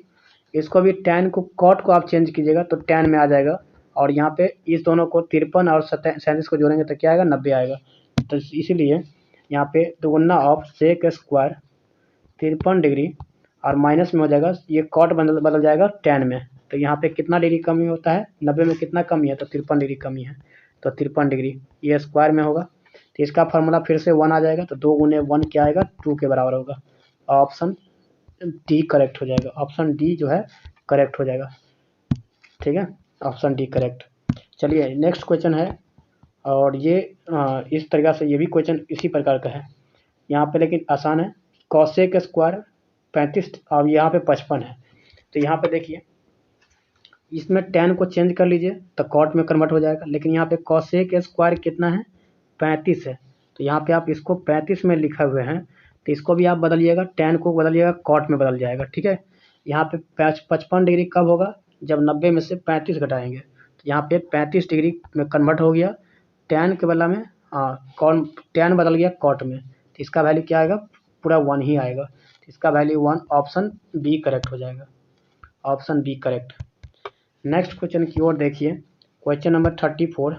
इसको भी tan को कॉट को आप चेंज कीजिएगा तो tan में आ जाएगा, और यहाँ पे इस दोनों को 53 और 37 को जोड़ेंगे तो क्या आएगा 90 आएगा। तो इसीलिए यहाँ पे दुगुना ऑफ सेक स्क्वायर 53 डिग्री और माइनस में हो जाएगा ये कॉट बदल जाएगा tan में। तो यहाँ पे कितना डिग्री कमी होता है, 90 में कितना कमी है, तो 53 डिग्री कमी है। तो 53 डिग्री ये स्क्वायर में होगा तो इसका फार्मूला फिर से 1 आ जाएगा। तो 2 × 1 क्या आएगा, 2 के बराबर होगा। ऑप्शन डी करेक्ट हो जाएगा, ऑप्शन डी जो है करेक्ट हो जाएगा, ठीक है, ऑप्शन डी करेक्ट। चलिए नेक्स्ट क्वेश्चन है, और ये इस तरीक़ा से ये भी क्वेश्चन इसी प्रकार का है यहाँ पे, लेकिन आसान है। कॉसेक स्क्वायर 35 और यहाँ पे 55 है। तो यहाँ पे देखिए इसमें tan को चेंज कर लीजिए तो कॉट में कन्वर्ट हो जाएगा, लेकिन यहाँ पे कॉसेक स्क्वायर कितना है 35 है। तो यहाँ पे आप इसको 35 में लिखा हुए हैं तो इसको भी आप बदलिएगा, tan को बदलिएगा कॉट में बदल जाएगा, ठीक है। यहाँ पे 55 डिग्री कब होगा, जब 90 में से 35 घटाएंगे तो यहाँ पे 35 डिग्री में कन्वर्ट हो गया tan के बदला में, tan बदल गया कॉट में। तो इसका वैल्यू क्या आएगा, पूरा 1 ही आएगा। तो इसका वैल्यू 1, ऑप्शन बी करेक्ट हो जाएगा, option B correct. Next question की ओर देखिए, क्वेश्चन नंबर 34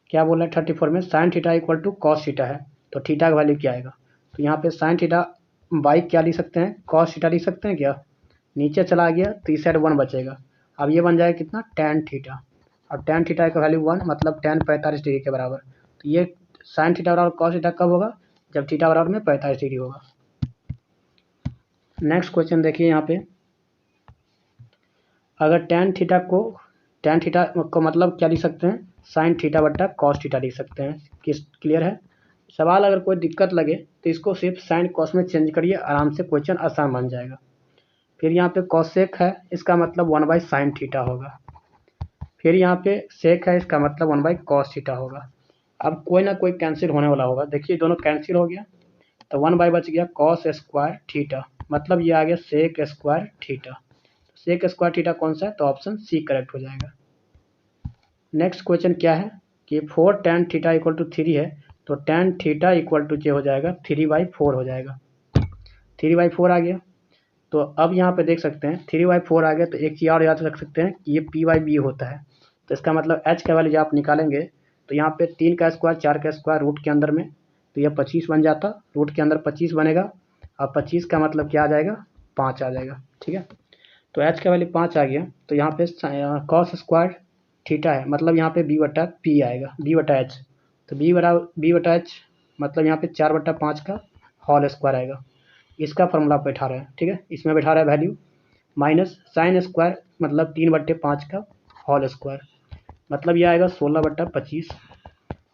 क्या बोल रहा है, 34 में साइन थीटा = कॉस थीटा है तो थीटा का वैल्यू क्या आएगा। तो यहाँ पे साइन थीटा बाई क्या लिख सकते हैं, कॉस थीटा लिख सकते हैं क्या, नीचे चला गया तो इस साइड 1 बचेगा। अब ये बन जाएगा कितना, tan थीटा, और tan थीटा का वैल्यू 1 मतलब tan 45 डिग्री के बराबर। तो ये साइन थीटा बराबर कॉस थीटा कब होगा, जब थीटा बराबर में 45 डिग्री होगा। नेक्स्ट क्वेश्चन देखिए यहाँ पे, अगर tan थीटा को मतलब क्या लिख सकते हैं, साइन थीटा बट्टा कॉस थीटा लिख सकते हैं। क्लियर है। सवाल अगर कोई दिक्कत लगे तो इसको सिर्फ साइन कॉस में चेंज करिए, आराम से क्वेश्चन आसान बन जाएगा। फिर यहाँ पे कॉसेक है, इसका मतलब 1/sin थीटा होगा। फिर यहाँ पे सेक है, इसका मतलब 1/cos थीटा होगा। अब कोई ना कोई कैंसिल होने वाला होगा, देखिए दोनों कैंसिल हो गया तो 1 बच गया cos स्क्वायर थीटा, मतलब ये आ गया sec square theta. Sec square theta कौन सा है, तो ऑप्शन सी करेक्ट हो जाएगा। नेक्स्ट क्वेश्चन क्या है कि 4 tan थीटा = 3 है तो tan थीटा = जो हो जाएगा 3/4 हो जाएगा। 3/4 आ गया। तो अब यहाँ पे देख सकते हैं 3/4 आ गया तो एक चीज़ और याद रख सकते हैं कि ये p/b होता है। तो इसका मतलब h का वैल्यू जब आप निकालेंगे तो यहाँ पे 3 का स्क्वायर 4 का स्क्वायर रूट के अंदर में, तो यह 25 बन जाता, रूट के अंदर 25 बनेगा और 25 का मतलब क्या आ जाएगा, 5 आ जाएगा। ठीक है, तो एच का वैल्यू 5 आ गया, तो यहाँ पे कॉस स्क्वायर थीटा है, मतलब यहाँ पे बी बटा पी आएगा, बी बटा एच। तो बी बटा एच मतलब यहाँ पे 4/5 का होल स्क्वायर आएगा। इसका फॉर्मूला बैठा रहा है, ठीक है, इसमें बैठा रहा है वैल्यू, माइनस साइन स्क्वायर मतलब 3/5 का होल स्क्वायर, मतलब ये आएगा 16/25,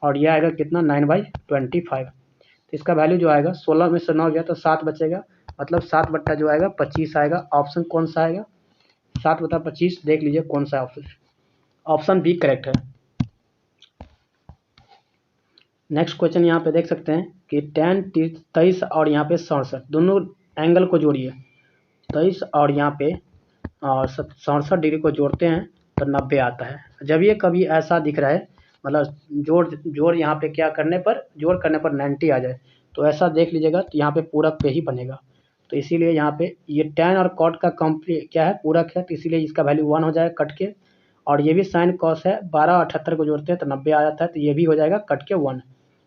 और ये आएगा कितना, 9/25। तो इसका वैल्यू जो आएगा 16 में से 9 गया तो 7 बचेगा, मतलब 7 बट्टा जो आएगा 25 आएगा। ऑप्शन कौन सा आएगा, 7/25। देख लीजिए कौन सा ऑप्शन, ऑप्शन बी करेक्ट है। नेक्स्ट क्वेश्चन यहाँ पे देख सकते हैं कि tan 23 और यहाँ पे 67, दोनों एंगल को जोड़िए। 23 और यहाँ पे 67 डिग्री को जोड़ते हैं तो 90 आता है। जब ये कभी ऐसा दिख रहा है, मतलब जोड़ यहाँ पे क्या करने पर, जोड़ करने पर 90 आ जाए, तो ऐसा देख लीजिएगा, तो यहाँ पे पूरक पे ही बनेगा। तो इसीलिए यहाँ पे ये tan और cot का कंप्लीट क्या है, पूरक है, तो इसीलिए इसका वैल्यू 1 हो जाएगा कट के। और ये भी साइन कॉस है, 12 और 78 को जोड़ते हैं तो 90 आ जाता है, तो ये भी हो जाएगा कट के 1।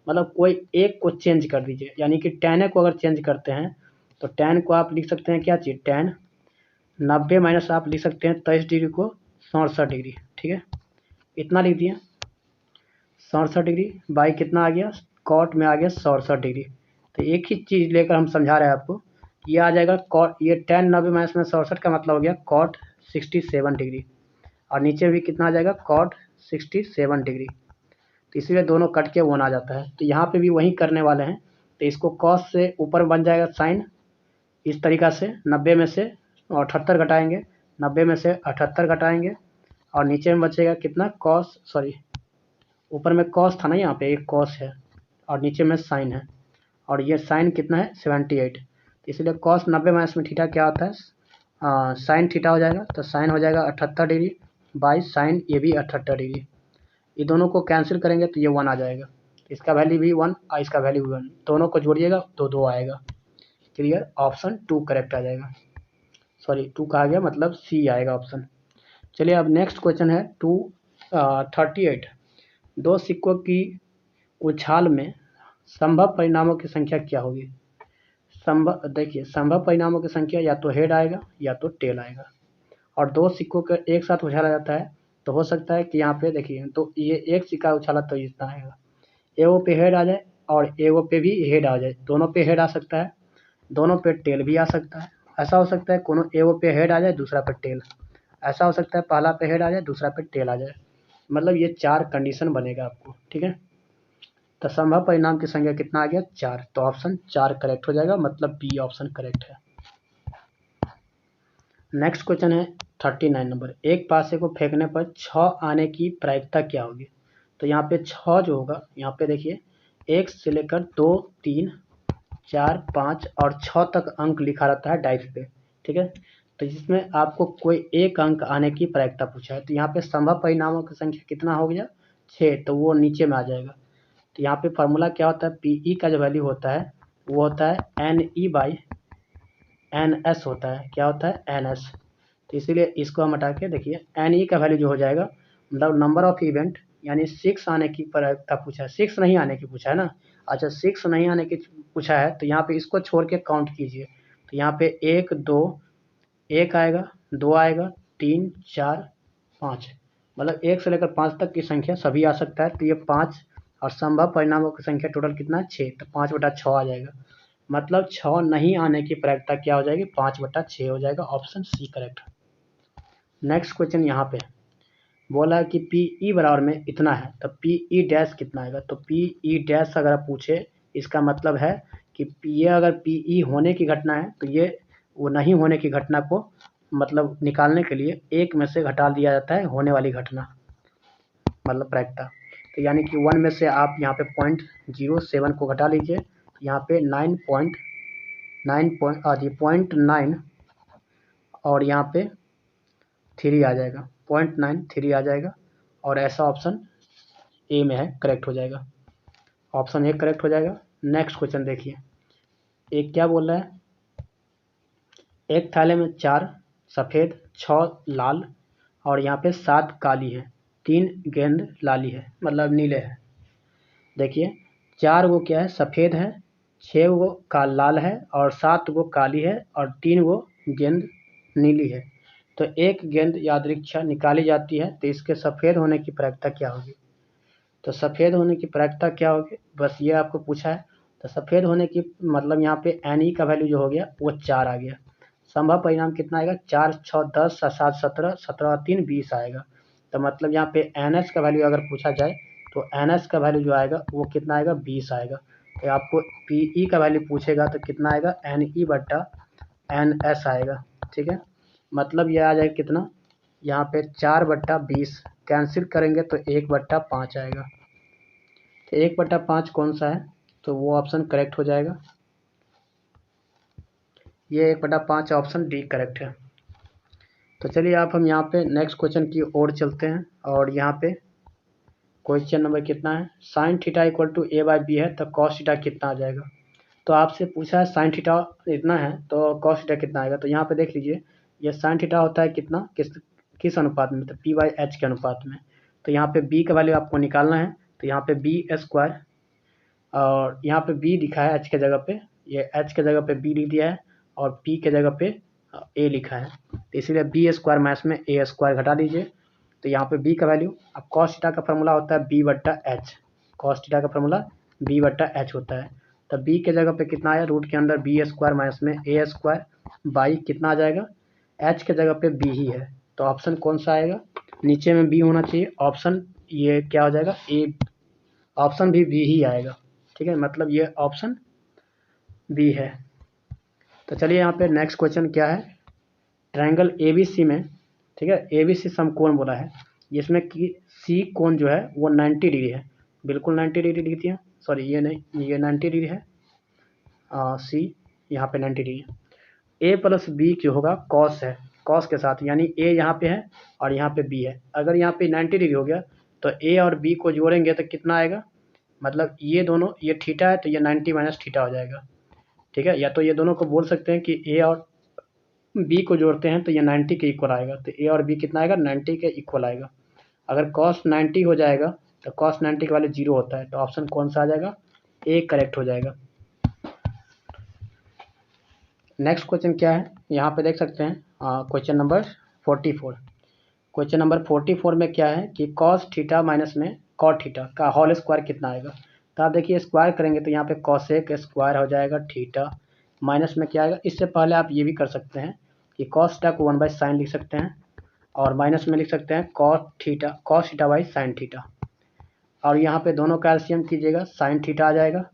मतलब कोई एक को चेंज कर दीजिए, यानी कि tan को अगर चेंज करते हैं तो tan को आप लिख सकते हैं क्या चीज़, tan 90 माइनस आप लिख सकते हैं 23 डिग्री को 67 डिग्री। ठीक है, इतना लिख दिए, 67 डिग्री बाई कितना आ गया, कॉट में आ गया 67 डिग्री। तो एक ही चीज़ लेकर हम समझा रहे हैं आपको, ये आ जाएगा कॉट, ये tan 90 माइनस में 67 का मतलब हो गया कॉट 67 डिग्री, और नीचे भी कितना आ जाएगा, कॉट 67 डिग्री। तो इसीलिए दोनों कट के 1 आ जाता है। तो यहाँ पे भी वही करने वाले हैं, तो इसको कॉस से ऊपर बन जाएगा साइन, इस तरीक़ा से 90 में से 78 घटाएंगे, 90 में से 78 घटाएंगे, और नीचे में बचेगा कितना, कॉस, सॉरी ऊपर में कॉस था ना, यहाँ पे एक कॉस है और नीचे में साइन है, और ये साइन कितना है 78। तो इसलिए कॉस 90 माइनस में थीटा क्या होता है, साइन थीटा हो जाएगा, तो साइन हो जाएगा 78 डिग्री बाई साइन, ये भी 78 डिग्री। ये दोनों को कैंसिल करेंगे तो ये 1 आ जाएगा, इसका वैल्यू भी 1 और इसका वैल्यू भी 1, दोनों को जोड़िएगा तो 2 आएगा। क्लियर, ऑप्शन 2 करेक्ट आ जाएगा, सॉरी 2 कहा गया, मतलब सी आएगा ऑप्शन। चलिए अब नेक्स्ट क्वेश्चन है 38। दो सिक्कों की उछाल में संभव परिणामों की संख्या क्या होगी। देखिए संभव परिणामों की संख्या या तो हेड आएगा या तो टेल आएगा, और दो सिक्कों को एक साथ उछाला जाता है तो हो सकता है कि यहाँ पे देखिए, तो ये एक सिक्का उछाला तो इतना आएगा, एगो पे हेड आ जाए और एगो पे भी हेड आ जाए, दोनों पे हेड आ सकता है, दोनों पे टेल भी आ सकता है। ऐसा हो सकता है कोनो एगो पे हेड आ जाए दूसरा पे टेल, ऐसा हो सकता है पहला पे हेड आ जाए दूसरा पे टेल आ जाए, मतलब ये 4 कंडीशन बनेगा आपको। ठीक है, तो संभव परिणाम की संख्या कितना आ गया, 4, तो ऑप्शन 4 करेक्ट हो जाएगा, मतलब बी ऑप्शन करेक्ट है। नेक्स्ट क्वेश्चन है 39 नंबर, एक पासे को फेंकने पर 6 आने की प्रायिकता क्या होगी। तो यहाँ पे 6 जो होगा, यहाँ पे देखिए 1 से लेकर 2, 3, 4, 5 और 6 तक अंक लिखा रहता है डाइस पे। ठीक है, तो जिसमें आपको कोई एक अंक आने की प्रायिकता पूछा है, तो यहाँ पे संभव परिणामों की संख्या कितना हो गया, 6, तो वो नीचे में आ जाएगा। तो यहाँ पे फार्मूला क्या होता है, पी का जो वैल्यू होता है वो होता है NE/NS होता है, क्या होता है, NS। तो इसीलिए इसको हम हटा के देखिए NE का वैल्यू जो हो जाएगा, मतलब नंबर ऑफ इवेंट, यानी 6 आने की प्रायिकता पूछा है, 6 नहीं आने की पूछा है ना। अच्छा 6 नहीं आने की पूछा है, तो यहाँ पे इसको छोड़ के काउंट कीजिए, तो यहाँ पे 1, 2, 1 आएगा, 2 आएगा, 3, 4, 5, मतलब 1 से लेकर 5 तक की संख्या सभी आ सकता है, तो ये 5, और संभव परिणामों की संख्या टोटल कितना है, 6, तो 5/6 आ जाएगा, मतलब 6 नहीं आने की प्रायिकता क्या हो जाएगी, 5/6 हो जाएगा, option C correct. Next question यहाँ पे बोला है कि PE बराबर में इतना है, तो PE डैश कितना आएगा। तो PE डैश अगर आप पूछे, इसका मतलब है कि ये अगर PE होने की घटना है तो ये वो नहीं होने की घटना को मतलब निकालने के लिए 1 में से घटा दिया जाता है होने वाली घटना, मतलब प्रायिकता। तो यानी कि 1 में से आप यहाँ पे 0.07 को घटा लीजिए, यहाँ पे 0.9 और यहाँ पे 3 आ जाएगा, 0.93 आ जाएगा, और ऐसा ऑप्शन ए में है, करेक्ट हो जाएगा, ऑप्शन ए करेक्ट हो जाएगा। नेक्स्ट क्वेश्चन देखिए, एक क्या बोल रहा है, एक थाले में 4 सफ़ेद, 6 लाल और यहाँ पे 7 काली है, 3 गेंद लाली है, मतलब नीले है। देखिए 4 वो क्या है, सफ़ेद है, 6 गो का लाल है और 7 गो काली है और 3 गो गेंद नीली है। तो एक गेंद यादृच्छा निकाली जाती है, तो इसके सफ़ेद होने की प्रायिकता क्या होगी? तो सफ़ेद होने की प्रायिकता क्या होगी, बस ये आपको पूछा है। तो सफ़ेद होने की मतलब यहाँ पे NE का वैल्यू जो हो गया वो 4 आ गया। संभव परिणाम कितना आएगा? 4, 6, 10, 7, 17, 17 और 3, 20 आएगा। तो मतलब यहाँ पे NH का वैल्यू अगर पूछा जाए तो NH का वैल्यू जो आएगा वो कितना आएगा? 20 आएगा। तो आपको PE का वैल्यू पूछेगा तो कितना आएगा? NE/NS आएगा। ठीक है, मतलब ये आ जाएगा कितना? यहाँ पे 4/20 कैंसिल करेंगे तो 1/5 आएगा। तो 1/5 कौन सा है? तो वो ऑप्शन करेक्ट हो जाएगा। ये 1/5 ऑप्शन डी करेक्ट है। तो चलिए आप हम यहाँ पे नेक्स्ट क्वेश्चन की ओर चलते हैं और यहाँ पे क्वेश्चन नंबर कितना है? Sine theta equal to A/B है तो कॉस थीटा कितना आ जाएगा? तो आपसे पूछा है साइन थीटा इतना है तो कॉस थीटा कितना आएगा? तो यहाँ पे देख लीजिए, ये साइन थीटा होता है कितना, किस अनुपात में? तो P/H के अनुपात में। तो यहाँ पे B का वैल्यू आपको निकालना है, तो यहाँ पे B² और यहाँ पे B लिखा है H के जगह पे, ये H के जगह पे B लिख दिया है और P के जगह पे A लिखा है, तो इसीलिए B² मैथ में A² घटा दीजिए। तो यहाँ पे B का वैल्यू, अब कॉस थीटा का फॉर्मूला होता है B/H, कॉस थीटा का फॉर्मूला B/H होता है। तो B के जगह पे कितना आया? रूट के अंदर B² माइनस में A² बाई कितना आ जाएगा? H के जगह पे B ही है, तो ऑप्शन कौन सा आएगा? नीचे में B होना चाहिए, ऑप्शन ये क्या हो जाएगा? ए, ऑप्शन भी B ही आएगा। ठीक है, मतलब ये ऑप्शन B है। तो चलिए यहाँ पे नेक्स्ट क्वेश्चन क्या है? ट्रायंगल ABC में, ठीक है, ABC समकोण बोला है जिसमें कि C कोण जो है वो 90 डिग्री है, बिल्कुल 90 डिग्री लिख दिया, सॉरी ये नहीं, ये 90 डिग्री है, C यहाँ पे 90 डिग्री है। A+B जो होगा कॉस है, कॉस के साथ, यानी A यहाँ पे है और यहाँ पे B है। अगर यहाँ पे 90 डिग्री हो गया तो A और B को जोड़ेंगे तो कितना आएगा? मतलब ये दोनों, ये थीटा है तो ये 90 माइनस थीटा हो जाएगा। ठीक है, या तो ये दोनों को बोल सकते हैं कि A और B को जोड़ते हैं तो ये 90 के इक्वल आएगा, तो A और B कितना आएगा? 90 के इक्वल आएगा। अगर cos 90 हो जाएगा तो cos 90 के वाले 0 होता है, तो ऑप्शन कौन सा आ जाएगा? A करेक्ट हो जाएगा। नेक्स्ट क्वेश्चन क्या है? यहाँ पे देख सकते हैं क्वेश्चन नंबर 44। क्वेश्चन नंबर 44 में क्या है कि cos थीटा माइनस में cot थीटा का होल स्क्वायर कितना आएगा? तो आप देखिए स्क्वायर करेंगे तो यहाँ पे cosec स्क्वायर हो जाएगा थीटा, माइनस में क्या आएगा? इससे पहले आप ये भी कर सकते हैं कि cos थीटा को 1/sin लिख सकते हैं और माइनस में लिख सकते हैं cos theta by sine theta, और यहाँ पे दोनों का एलसीएम कीजिएगा, साइन थीटा आ जाएगा।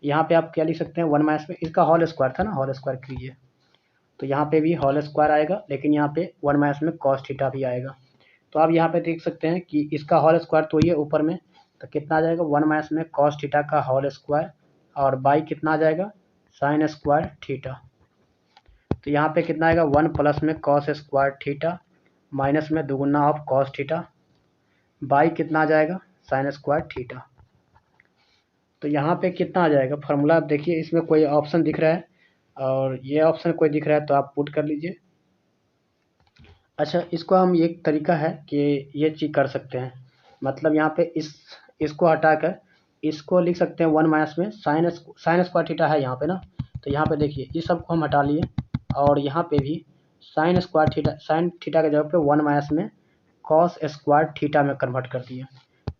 यहाँ पे आप क्या लिख सकते हैं? 1 माइनस में, इसका होल स्क्वायर था ना, होल स्क्वायर कीजिए तो यहाँ पे भी होल स्क्वायर आएगा, लेकिन यहाँ पे 1 माइनस में cos थीटा भी आएगा। तो आप यहाँ पे देख सकते हैं कि इसका होल स्क्वायर तो ये ऊपर में, तो कितना आ जाएगा? 1 माइनस में cos थीटा का होल स्क्वायर और बाई कितना आ जाएगा? Sine square theta. तो यहाँ पे कितना आएगा? 1 प्लस में cos स्क्वायर थीटा माइनस में दुगुना ऑफ cos थीटा बाई कितना आ जाएगा? Sine square theta. तो यहाँ पे कितना आ जाएगा? फार्मूला आप देखिए, इसमें कोई ऑप्शन दिख रहा है और ये ऑप्शन कोई दिख रहा है तो आप पुट कर लीजिए। अच्छा, इसको हम एक तरीका है कि ये चीज़ कर सकते हैं, मतलब यहाँ पे इसको हटाकर इसको लिख सकते हैं 1 माइनस में साइन स्क्वायर थीटा है यहाँ पे ना, तो यहाँ पे देखिए इस सब को हम हटा लिए और यहाँ पे भी साइन थीटा के जगह पे 1 माइनस में कॉस स्क्वायर थीटा में कन्वर्ट कर दिए।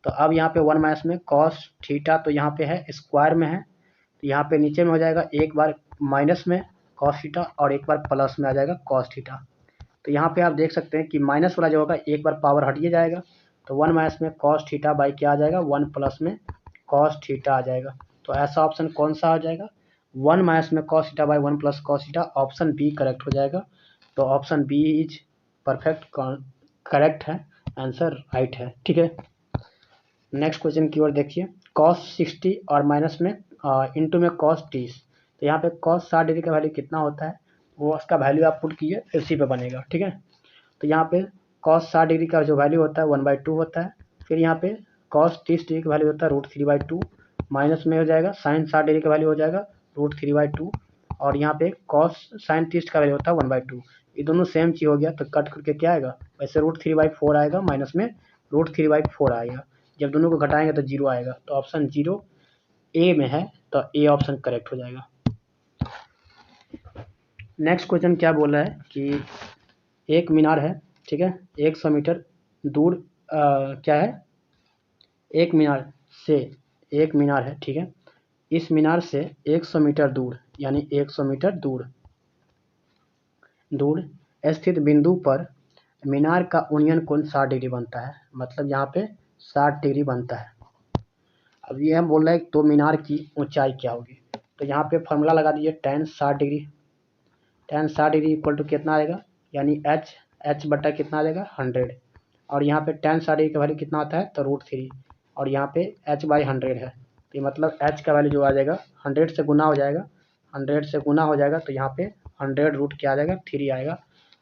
तो अब यहाँ पे 1 माइनस में कॉस थीटा तो यहाँ पे है स्क्वायर में है, तो यहाँ पे नीचे में हो जाएगा एक बार माइनस में कॉस थीटा और एक बार प्लस में आ जाएगा कॉस थीटा। तो यहाँ पे आप देख सकते हैं कि माइनस वाला जो होगा एक बार पावर हटिए जाएगा, तो 1 माइनस में कॉस थीटा बाई क्या आ जाएगा? 1 प्लस में कॉस थीटा आ जाएगा। तो ऐसा ऑप्शन कौन सा आ जाएगा? 1 माइनस में cos theta by 1 plus cos theta, option B correct हो जाएगा। तो option B is perfect correct है, आंसर राइट है। ठीक है, नेक्स्ट क्वेश्चन की ओर देखिए, cos 60 और माइनस में इंटू में cos 30, तो यहाँ पे cos 60 डिग्री का वैल्यू कितना होता है वो उसका वैल्यू आप पुट कीजिए, इसी पे बनेगा। ठीक है, तो यहाँ पे cos 60 डिग्री का जो वैल्यू होता है 1/2 होता है, फिर यहाँ पे cos 30 डिग्री का वैल्यू होता है √3/2, माइनस में हो जाएगा sin 60 डिग्री का वैल्यू हो जाएगा √3/2, और यहाँ पे cos sin 30 का वैल्यू होता है 1/2। ये दोनों सेम चीज़ हो गया तो कट करके क्या आएगा? वैसे √3/4 आएगा, माइनस में √3/4 आएगा, जब दोनों को घटाएंगे तो 0 आएगा। तो ऑप्शन 0 ए में है तो ए ऑप्शन करेक्ट हो जाएगा। नेक्स्ट क्वेश्चन क्या बोल रहा है कि एक मीनार है, ठीक है, 100 मीटर दूर क्या है, एक मीनार है, ठीक है, इस मीनार से 100 मीटर दूर, यानी 100 मीटर दूर स्थित बिंदु पर मीनार का उन्नयन कोण 60 डिग्री बनता है। मतलब यहाँ पे 60 डिग्री बनता है। अब ये हम बोल रहे हैं तो मीनार की ऊंचाई क्या होगी, तो यहाँ पे फॉर्मूला लगा दीजिए tan 60 degree. tan 60 degree equal to कितना आएगा, यानी h बटा कितना आ जाएगा 100, और यहाँ पे tan 60 डिग्री का वैल्यू कितना आता है तो √3, और यहाँ पे h/100 है, तो ये मतलब h का वैल्यू जो आ जाएगा 100 से गुना हो जाएगा, 100 से गुना हो जाएगा, तो यहाँ पे 100 रूट क्या आ जाएगा 3 आएगा,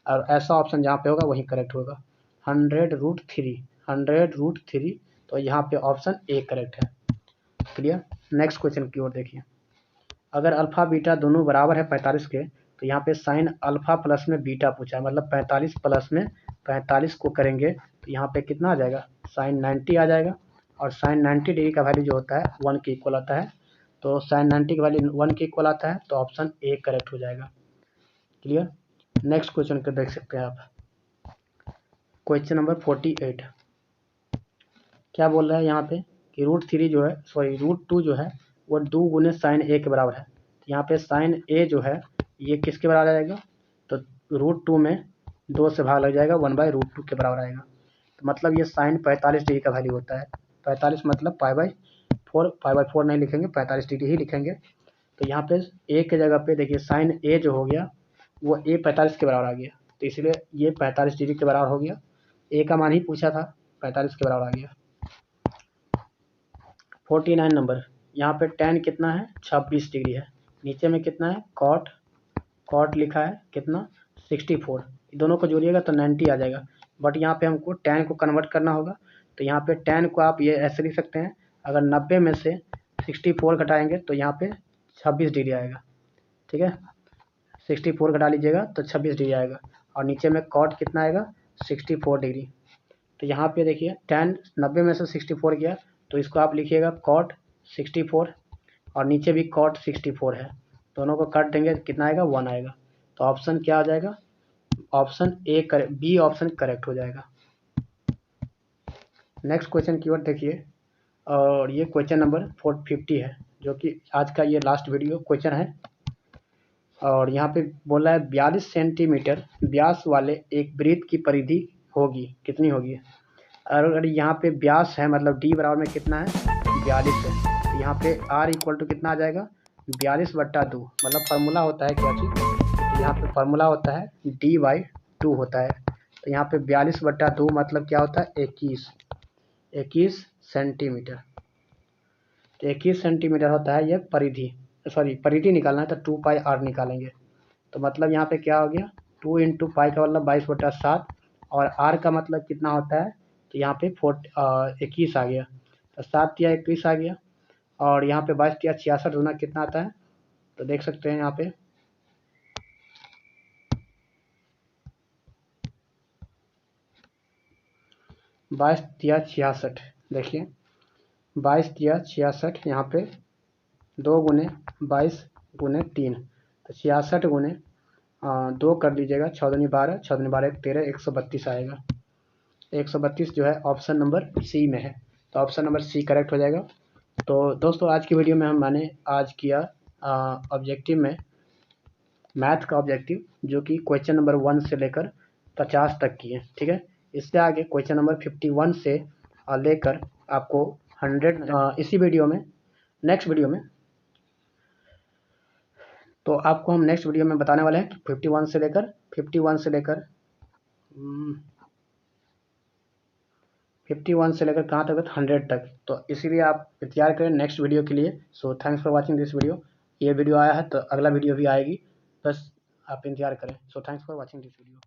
और ऐसा ऑप्शन जहाँ पे होगा वही करेक्ट होगा। 100√3, तो यहाँ पे ऑप्शन ए करेक्ट है। क्लियर। नेक्स्ट क्वेश्चन की ओर देखिए। अगर अल्फा बीटा दोनों बराबर है 45 के, तो यहाँ पे साइन अल्फा प्लस में बीटा पूछा है, मतलब 45 प्लस में 45 को करेंगे तो यहाँ पे कितना आ जाएगा, साइन 90 आ जाएगा, और साइन 90 डिग्री का वैल्यू जो होता है 1 के इक्वल आता है, तो साइन 90 का वैल्यू 1 के इक्वल आता है, तो ऑप्शन ए करेक्ट हो जाएगा। क्लियर। नेक्स्ट क्वेश्चन को देख सकते हैं आप। क्वेश्चन नंबर 48 क्या बोल रहा है यहाँ पे कि √2 जो है वो 2 गुने साइन ए के बराबर है। तो यहाँ पे साइन ए जो है ये किसके बराबर आ जाएगा, तो √2 में 2 से भाग लग जाएगा, 1/√2 के बराबर आएगा। तो मतलब ये साइन 45 डिग्री का वैल्यू होता है। 45 मतलब π/4 नहीं लिखेंगे, 45 डिग्री ही लिखेंगे। तो यहाँ पे ए के जगह पे देखिए साइन ए जो हो गया वो ए 45 के बराबर आ गया, तो इसलिए ये 45 डिग्री के बराबर हो गया। ए का मान ही पूछा था, 45 के बराबर आ गया। 49 नंबर, यहाँ पे tan कितना है 26 डिग्री है, नीचे में कितना है कॉट लिखा है कितना 64, दोनों को जोड़िएगा तो 90 आ जाएगा, बट यहाँ पे हमको tan को कन्वर्ट करना होगा, तो यहाँ पे tan को आप ये ऐसे लिख सकते हैं, अगर 90 में से 64 घटाएंगे तो यहाँ पे 26 डिग्री आएगा, ठीक है, 64 घटा लीजिएगा तो 26 डिग्री आएगा, और नीचे में कॉट कितना आएगा 64 डिग्री। तो यहाँ पे देखिए tan 90 में से 64 गया, तो इसको आप लिखिएगा कॉट 64, और नीचे भी कॉट 64 है, दोनों को काट देंगे कितना आएगा 1 आएगा, तो ऑप्शन क्या आ जाएगा, option A B option correct हो जाएगा। नेक्स्ट क्वेश्चन की ओर देखिए, और ये क्वेश्चन नंबर 450 है, जो कि आज का ये लास्ट वीडियो क्वेश्चन है, और यहाँ पे बोला है 42 सेंटीमीटर व्यास वाले एक वृत्त की परिधि होगी, कितनी होगी, और अगर यहाँ पे व्यास है मतलब डी बराबर में कितना है 42 है, तो यहाँ पे r इक्वल टू कितना आ जाएगा 42/2, मतलब फार्मूला होता है क्या चीज़, तो यहाँ पे फार्मूला होता है d/2 होता है, तो यहाँ पे 42/2 मतलब क्या होता है 21 सेंटीमीटर, तो 21 सेंटीमीटर होता है ये परिधि निकालना है तो 2πr निकालेंगे, तो मतलब यहाँ पे क्या हो गया 2 × पाई का मतलब 22/7, और r का मतलब कितना होता है, तो यहाँ पे 21 आ गया, तो 7 या 21 आ गया, और यहाँ पे 22 या 66 गुना कितना आता है, तो देख सकते हैं यहाँ पे 22 या 66, देखिए 22 या 66, यहाँ पे 2 गुने 22 गुने 3, तो 66 गुने 2 कर लीजिएगा, 6 दूनी 12, 6 दूनी 12 13, 132 आएगा, 132 जो है ऑप्शन नंबर सी में है, तो ऑप्शन नंबर सी करेक्ट हो जाएगा। तो दोस्तों आज की वीडियो में मैंने आज किया ऑब्जेक्टिव में मैथ का ऑब्जेक्टिव, जो कि क्वेश्चन नंबर 1 से लेकर 50 तक की है, ठीक है। इससे आगे क्वेश्चन नंबर 51 से लेकर आपको 100 इसी वीडियो में नेक्स्ट वीडियो में, तो आपको हम नेक्स्ट वीडियो में बताने वाले हैं कि 51 से लेकर 51 से लेकर कहाँ तक 100 तक, तो इसीलिए आप इंतजार करें नेक्स्ट वीडियो के लिए। So thanks for watching this video. ये वीडियो आया है तो अगला वीडियो भी आएगी, बस आप इंतजार करें। So thanks for watching this video.